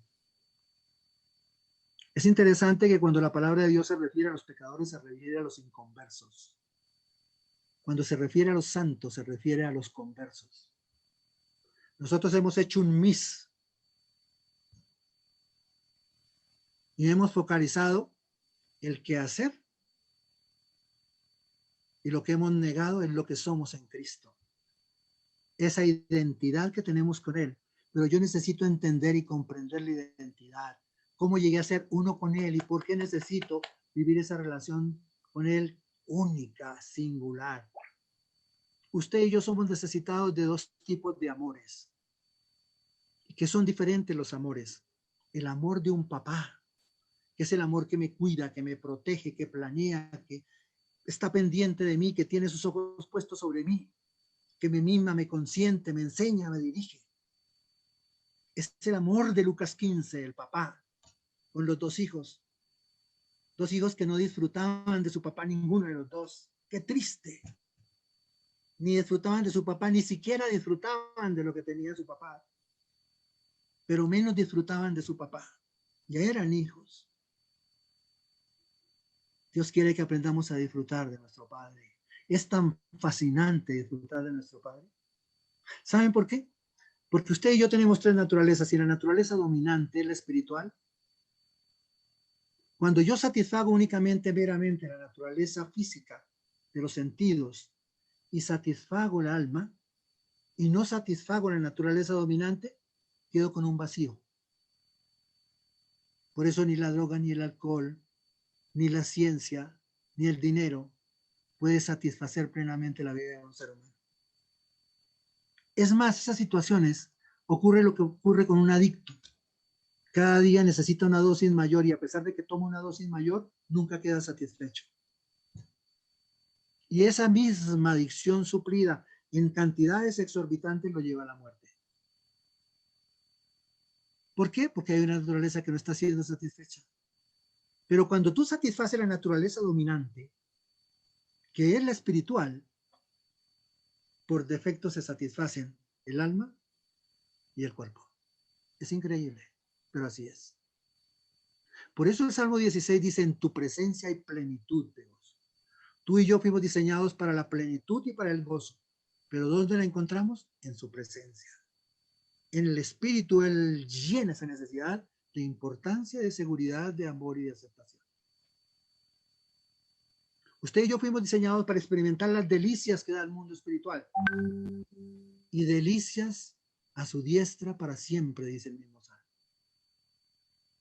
es interesante que cuando la palabra de Dios se refiere a los pecadores, se refiere a los inconversos. Cuando se refiere a los santos, se refiere a los conversos. Nosotros hemos hecho un mis y hemos focalizado el qué hacer y lo que hemos negado es lo que somos en Cristo. Esa identidad que tenemos con Él. Pero yo necesito entender y comprender la identidad. Cómo llegué a ser uno con Él y por qué necesito vivir esa relación con Él única, singular. Usted y yo somos necesitados de dos tipos de amores. Y que son diferentes los amores. El amor de un papá, que es el amor que me cuida, que me protege, que planea, que está pendiente de mí, que tiene sus ojos puestos sobre mí, que me mima, me consiente, me enseña, me dirige. Es el amor de Lucas 15, el papá, con los dos hijos que no disfrutaban de su papá, ninguno de los dos. Qué triste. Ni disfrutaban de su papá, ni siquiera disfrutaban de lo que tenía su papá, pero menos disfrutaban de su papá. Ya eran hijos. Dios quiere que aprendamos a disfrutar de nuestro Padre. Es tan fascinante disfrutar de nuestro Padre. ¿Saben por qué? Porque usted y yo tenemos tres naturalezas y la naturaleza dominante es la espiritual. Cuando yo satisfago únicamente meramente la naturaleza física de los sentidos y satisfago el alma y no satisfago la naturaleza dominante, quedo con un vacío. Por eso ni la droga, ni el alcohol, ni la ciencia, ni el dinero puede satisfacer plenamente la vida de un ser humano. Es más, esas situaciones ocurre lo que ocurre con un adicto. Cada día necesita una dosis mayor y a pesar de que toma una dosis mayor, nunca queda satisfecho. Y esa misma adicción suplida en cantidades exorbitantes lo lleva a la muerte. ¿Por qué? Porque hay una naturaleza que no está siendo satisfecha. Pero cuando tú satisfaces la naturaleza dominante, que es la espiritual, por defecto se satisfacen el alma y el cuerpo. Es increíble, pero así es. Por eso el Salmo 16 dice, en tu presencia hay plenitud de gozo. Tú y yo fuimos diseñados para la plenitud y para el gozo. Pero ¿dónde la encontramos? En su presencia. En el Espíritu, Él llena esa necesidad de importancia, de seguridad, de amor y de aceptación. Usted y yo fuimos diseñados para experimentar las delicias que da el mundo espiritual. Y delicias a su diestra para siempre, dice el mismo Salmo.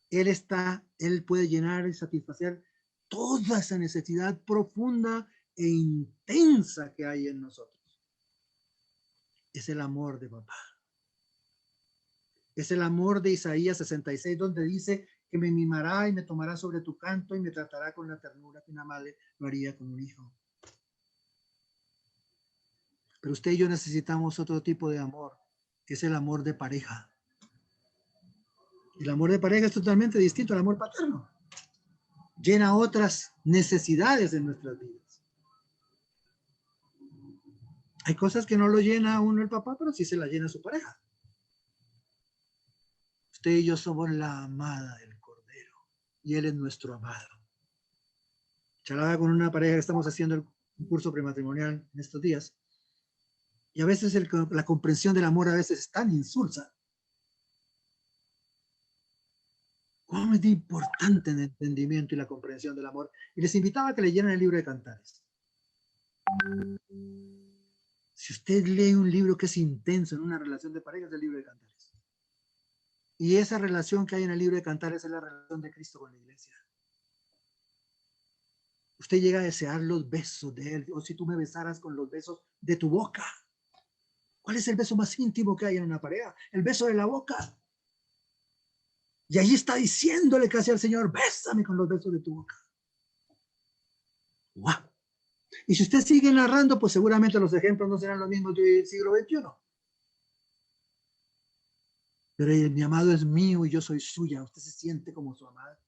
Él puede llenar y satisfacer toda esa necesidad profunda e intensa que hay en nosotros. Es el amor de papá. Es el amor de Isaías 66, donde dice que me mimará y me tomará sobre tu canto y me tratará con la ternura que una madre lo haría con un hijo. Pero usted y yo necesitamos otro tipo de amor, que es el amor de pareja. El amor de pareja es totalmente distinto al amor paterno. Llena otras necesidades en nuestras vidas. Hay cosas que no lo llena a uno el papá, pero sí se la llena a su pareja. Usted y yo somos la amada del Cordero y Él es nuestro amado. Charlaba con una pareja que estamos haciendo un curso prematrimonial en estos días y a veces la comprensión del amor a veces es tan insulsa. ¿Cómo es de importante el entendimiento y la comprensión del amor? Y les invitaba a que leyeran el libro de Cantares. Si usted lee un libro que es intenso en una relación de pareja, es el libro de Cantares. Y esa relación que hay en el libro de Cantares es la relación de Cristo con la iglesia. Usted llega a desear los besos de él, o si tú me besaras con los besos de tu boca. ¿Cuál es el beso más íntimo que hay en una pareja? El beso de la boca. Y allí está diciéndole casi al Señor, bésame con los besos de tu boca. ¡Wow! Y si usted sigue narrando, pues seguramente los ejemplos no serán los mismos del siglo XXI. Pero mi amado es mío y yo soy suya. Usted se siente como su amado.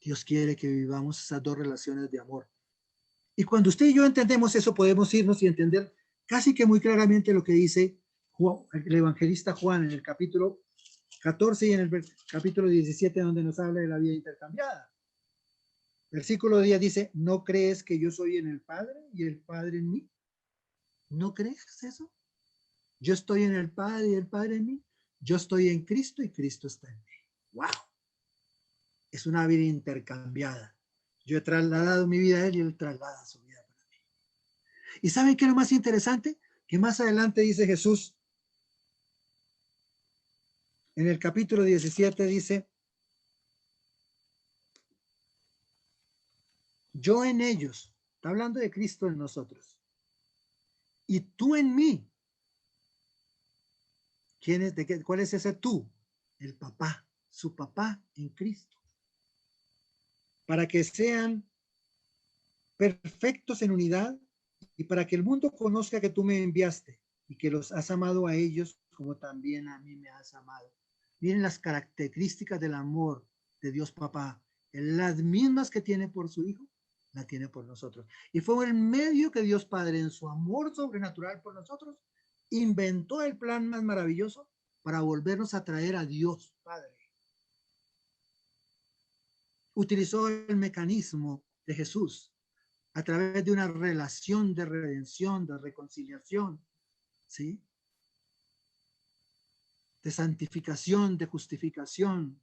Dios quiere que vivamos esas dos relaciones de amor. Y cuando usted y yo entendemos eso, podemos irnos y entender casi que muy claramente lo que dice Juan, el evangelista Juan en el capítulo 14 y en el capítulo 17, donde nos habla de la vida intercambiada. Versículo 10 dice, ¿no crees que yo soy en el Padre y el Padre en mí? ¿No crees eso? Yo estoy en el Padre y el Padre en mí. Yo estoy en Cristo y Cristo está en mí. ¡Wow! Es una vida intercambiada. Yo he trasladado mi vida a Él y Él traslada su vida para mí. ¿Y saben qué es lo más interesante? Que más adelante dice Jesús, en el capítulo 17 dice, yo en ellos, está hablando de Cristo en nosotros, y tú en mí. ¿Quién es, cuál es ese tú? El papá, su papá en Cristo. Para que sean perfectos en unidad y para que el mundo conozca que tú me enviaste y que los has amado a ellos como también a mí me has amado. Miren las características del amor de Dios Papá. Las mismas que tiene por su Hijo, la tiene por nosotros. Y fue el medio que Dios Padre, en su amor sobrenatural por nosotros, inventó el plan más maravilloso para volvernos a traer a Dios Padre. Utilizó el mecanismo de Jesús a través de una relación de redención, de reconciliación, ¿sí? De santificación, de justificación,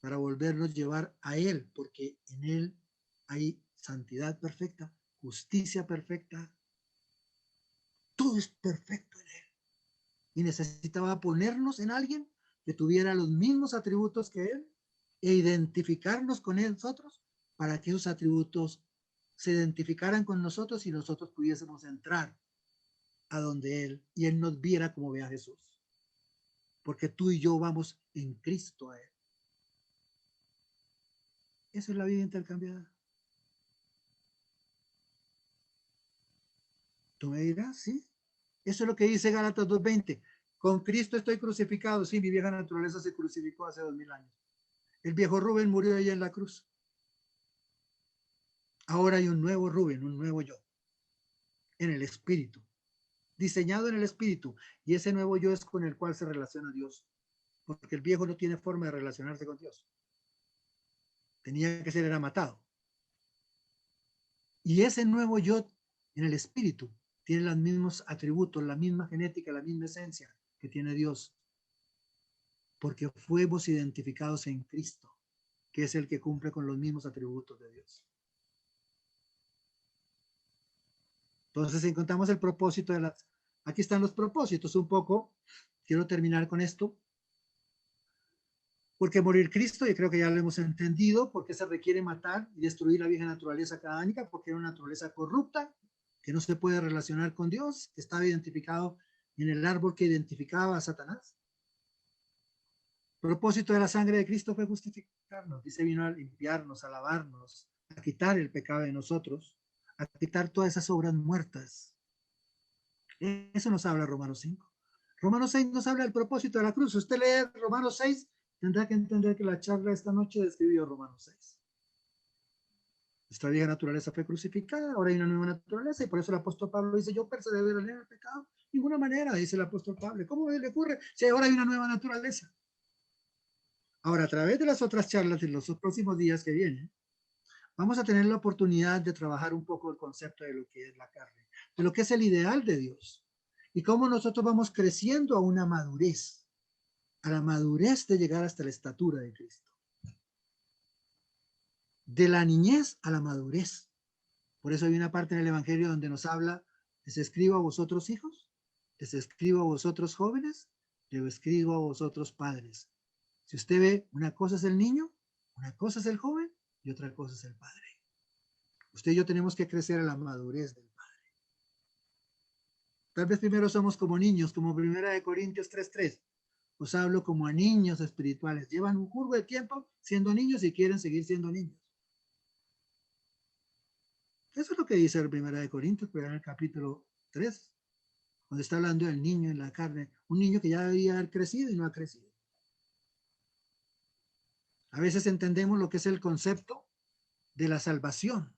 para volvernos a llevar a Él, porque en Él hay santidad perfecta, justicia perfecta, todo es perfecto en Él. Y necesitaba ponernos en alguien que tuviera los mismos atributos que Él e identificarnos con nosotros para que esos atributos se identificaran con nosotros y nosotros pudiésemos entrar a donde Él y Él nos viera como ve a Jesús. Porque tú y yo vamos en Cristo a Él. Esa es la vida intercambiada. Tú me dirás, sí. Eso es lo que dice Gálatas 2:20. Con Cristo estoy crucificado. Sí, mi vieja naturaleza se crucificó hace 2000 años. El viejo Rubén murió allá en la cruz. Ahora hay un nuevo Rubén, un nuevo yo. En el espíritu. Diseñado en el espíritu. Y ese nuevo yo es con el cual se relaciona Dios. Porque el viejo no tiene forma de relacionarse con Dios. Tenía que ser, era matado. Y ese nuevo yo en el espíritu tiene los mismos atributos, la misma genética, la misma esencia que tiene Dios. Porque fuimos identificados en Cristo, que es el que cumple con los mismos atributos de Dios. Entonces encontramos el propósito de las... Aquí están los propósitos un poco. Quiero terminar con esto. Porque morir Cristo, y creo que ya lo hemos entendido, porque se requiere matar y destruir la vieja naturaleza cadánica, porque era una naturaleza corrupta, que no se puede relacionar con Dios, que estaba identificado en el árbol que identificaba a Satanás. El propósito de la sangre de Cristo fue justificarnos. Dice, vino a limpiarnos, a lavarnos, a quitar el pecado de nosotros, a quitar todas esas obras muertas. Eso nos habla Romanos 5. Romanos 6 nos habla del propósito de la cruz. Usted lee Romanos 6, tendrá que entender que la charla esta noche describió Romanos 6. Nuestra vieja naturaleza fue crucificada, ahora hay una nueva naturaleza, y por eso el apóstol Pablo dice, yo persevero en el pecado. De ninguna manera, dice el apóstol Pablo. ¿Cómo le ocurre si ahora hay una nueva naturaleza? Ahora, a través de las otras charlas de los próximos días que vienen, vamos a tener la oportunidad de trabajar un poco el concepto de lo que es la carne, de lo que es el ideal de Dios, y cómo nosotros vamos creciendo a una madurez a la madurez de llegar hasta la estatura de Cristo. De la niñez a la madurez. Por eso hay una parte en el Evangelio donde nos habla, les escribo a vosotros hijos, les escribo a vosotros jóvenes, les escribo a vosotros padres. Si usted ve, una cosa es el niño, una cosa es el joven y otra cosa es el padre. Usted y yo tenemos que crecer a la madurez del padre. Tal vez primero somos como niños, como 1 Corintios 3:3. Os hablo como a niños espirituales. Llevan un curvo de tiempo siendo niños y quieren seguir siendo niños. Eso es lo que dice el 1 Corintios, pero en el capítulo 3, donde está hablando del niño en la carne, un niño que ya debía haber crecido y no ha crecido. A veces entendemos lo que es el concepto de la salvación,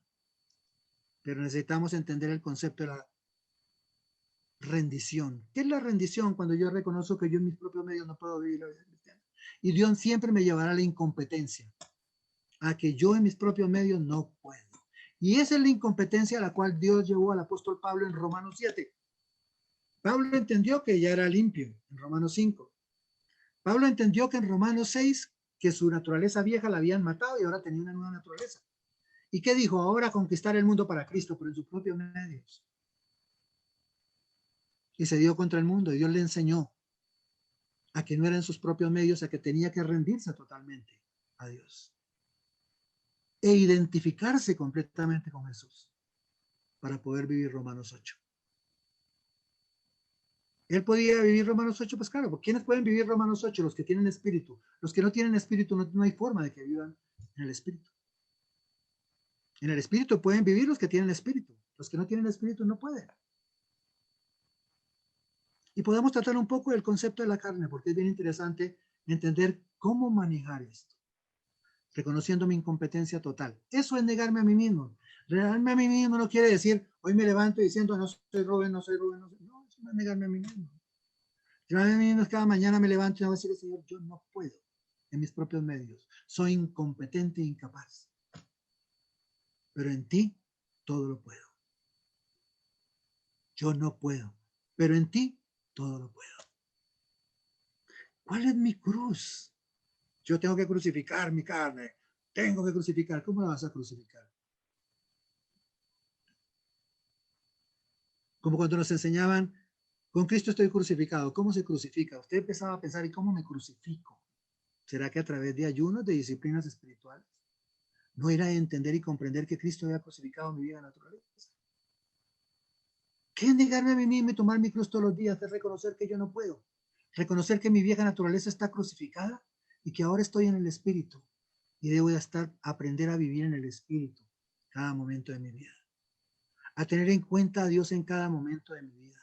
pero necesitamos entender el concepto de la rendición. ¿Qué es la rendición? Cuando yo reconozco que yo en mis propios medios no puedo vivir la vida cristiana. Y Dios siempre me llevará a la incompetencia, a que yo en mis propios medios no puedo. Y esa es la incompetencia a la cual Dios llevó al apóstol Pablo en Romanos 7. Pablo entendió que ya era limpio en Romanos 5. Pablo entendió que en Romanos 6, que su naturaleza vieja la habían matado y ahora tenía una nueva naturaleza. ¿Y qué dijo? Ahora conquistar el mundo para Cristo, pero en sus propios medios. Y se dio contra el mundo y Dios le enseñó a que no era en sus propios medios, a que tenía que rendirse totalmente a Dios e identificarse completamente con Jesús para poder vivir Romanos 8. Él podía vivir Romanos 8, pues claro, ¿quiénes pueden vivir Romanos 8? Los que tienen espíritu. Los que no tienen espíritu no hay forma de que vivan en el espíritu. En el espíritu pueden vivir los que tienen espíritu. Los que no tienen espíritu no pueden. Y podemos tratar un poco del concepto de la carne, porque es bien interesante entender cómo manejar esto, reconociendo mi incompetencia total. Eso es negarme a mí mismo. Negarme a mí mismo no quiere decir, hoy me levanto diciendo, no soy Rubén, no soy Rubén, no soy. No, eso no es negarme a mí mismo. Negarme a mí mismo es cada mañana me levanto y voy a decir, Señor, yo no puedo en mis propios medios. Soy incompetente e incapaz. Pero en ti todo lo puedo. Yo no puedo, pero en ti todo lo puedo. ¿Cuál es mi cruz? Yo tengo que crucificar mi carne. Tengo que crucificar. ¿Cómo la vas a crucificar? Como cuando nos enseñaban, con Cristo estoy crucificado. ¿Cómo se crucifica? Usted empezaba a pensar, ¿y cómo me crucifico? ¿Será que a través de ayunos, de disciplinas espirituales? No era entender y comprender que Cristo había crucificado mi vida natural. ¿Qué es negarme a mí mismo y tomar mi cruz todos los días? Es reconocer que yo no puedo. Reconocer que mi vieja naturaleza está crucificada y que ahora estoy en el Espíritu. Y debo de aprender a vivir en el Espíritu cada momento de mi vida. A tener en cuenta a Dios en cada momento de mi vida.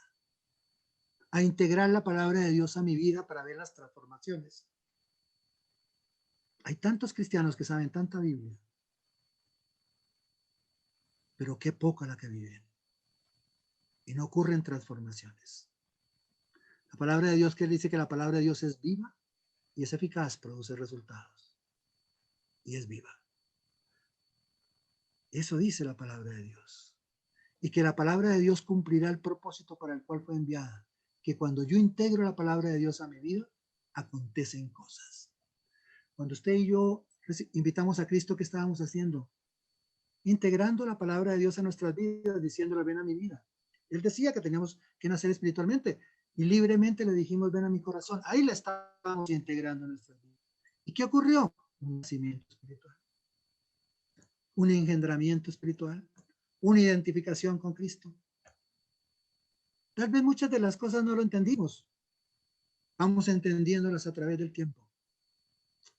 A integrar la palabra de Dios a mi vida para ver las transformaciones. Hay tantos cristianos que saben tanta Biblia, pero qué poca la que viven. Y no ocurren transformaciones. La palabra de Dios, que dice que la palabra de Dios es viva y es eficaz, produce resultados. Y es viva. Eso dice la palabra de Dios. Y que la palabra de Dios cumplirá el propósito para el cual fue enviada. Que cuando yo integro la palabra de Dios a mi vida, acontecen cosas. Cuando usted y yo invitamos a Cristo, ¿qué estábamos haciendo? Integrando la palabra de Dios a nuestras vidas, diciéndole, ven a mi vida. Él decía que teníamos que nacer espiritualmente y libremente le dijimos, ven a mi corazón. Ahí la estábamos integrando en nuestras vidas. ¿Y qué ocurrió? Un nacimiento espiritual. Un engendramiento espiritual. Una identificación con Cristo. Tal vez muchas de las cosas no lo entendimos. Vamos entendiéndolas a través del tiempo.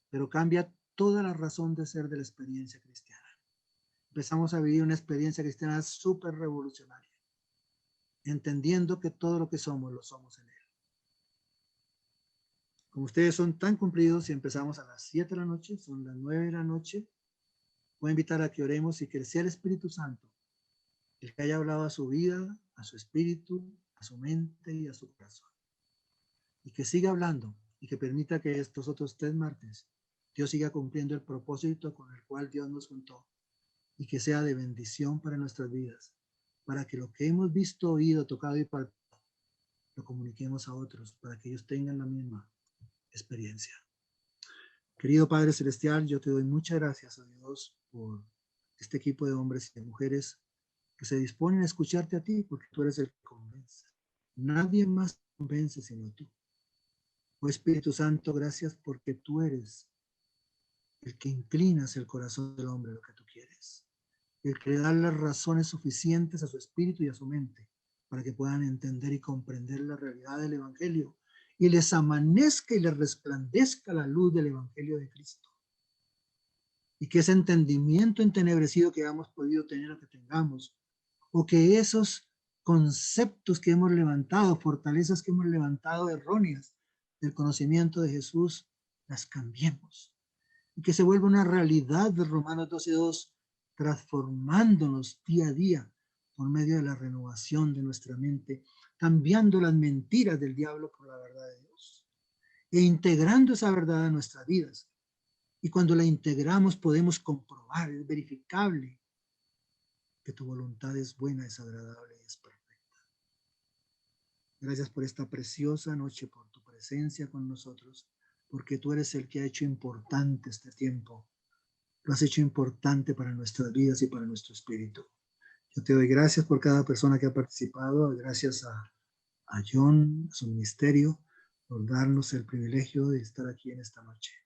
Pero cambia toda la razón de ser de la experiencia cristiana. Empezamos a vivir una experiencia cristiana súper revolucionaria. Entendiendo que todo lo que somos, lo somos en Él. Como ustedes son tan cumplidos y empezamos a las 7 de la noche, son las 9 de la noche, voy a invitar a que oremos y que sea el Espíritu Santo el que haya hablado a su vida, a su espíritu, a su mente y a su corazón. Y que siga hablando y que permita que estos otros 3 martes Dios siga cumpliendo el propósito con el cual Dios nos juntó y que sea de bendición para nuestras vidas, para que lo que hemos visto, oído, tocado y palpado, lo comuniquemos a otros, para que ellos tengan la misma experiencia. Querido Padre Celestial, yo te doy muchas gracias a Dios por este equipo de hombres y de mujeres que se disponen a escucharte a ti, porque tú eres el que convence. Nadie más convence sino tú. Oh Espíritu Santo, gracias porque tú eres el que inclinas el corazón del hombre a lo que tú quieres. El que le da las razones suficientes a su espíritu y a su mente para que puedan entender y comprender la realidad del Evangelio y les amanezca y les resplandezca la luz del Evangelio de Cristo. Y que ese entendimiento entenebrecido que hemos podido tener o que tengamos, o que esos conceptos que hemos levantado, fortalezas que hemos levantado erróneas del conocimiento de Jesús, las cambiemos. Y que se vuelva una realidad de Romanos 12:2, transformándonos día a día por medio de la renovación de nuestra mente, cambiando las mentiras del diablo por la verdad de Dios e integrando esa verdad en nuestras vidas. Y cuando la integramos podemos comprobar, es verificable, que tu voluntad es buena, es agradable y es perfecta. Gracias por esta preciosa noche, por tu presencia con nosotros, porque tú eres el que ha hecho importante este tiempo. Lo has hecho importante para nuestras vidas y para nuestro espíritu. Yo te doy gracias por cada persona que ha participado, gracias a John, a su ministerio, por darnos el privilegio de estar aquí en esta noche.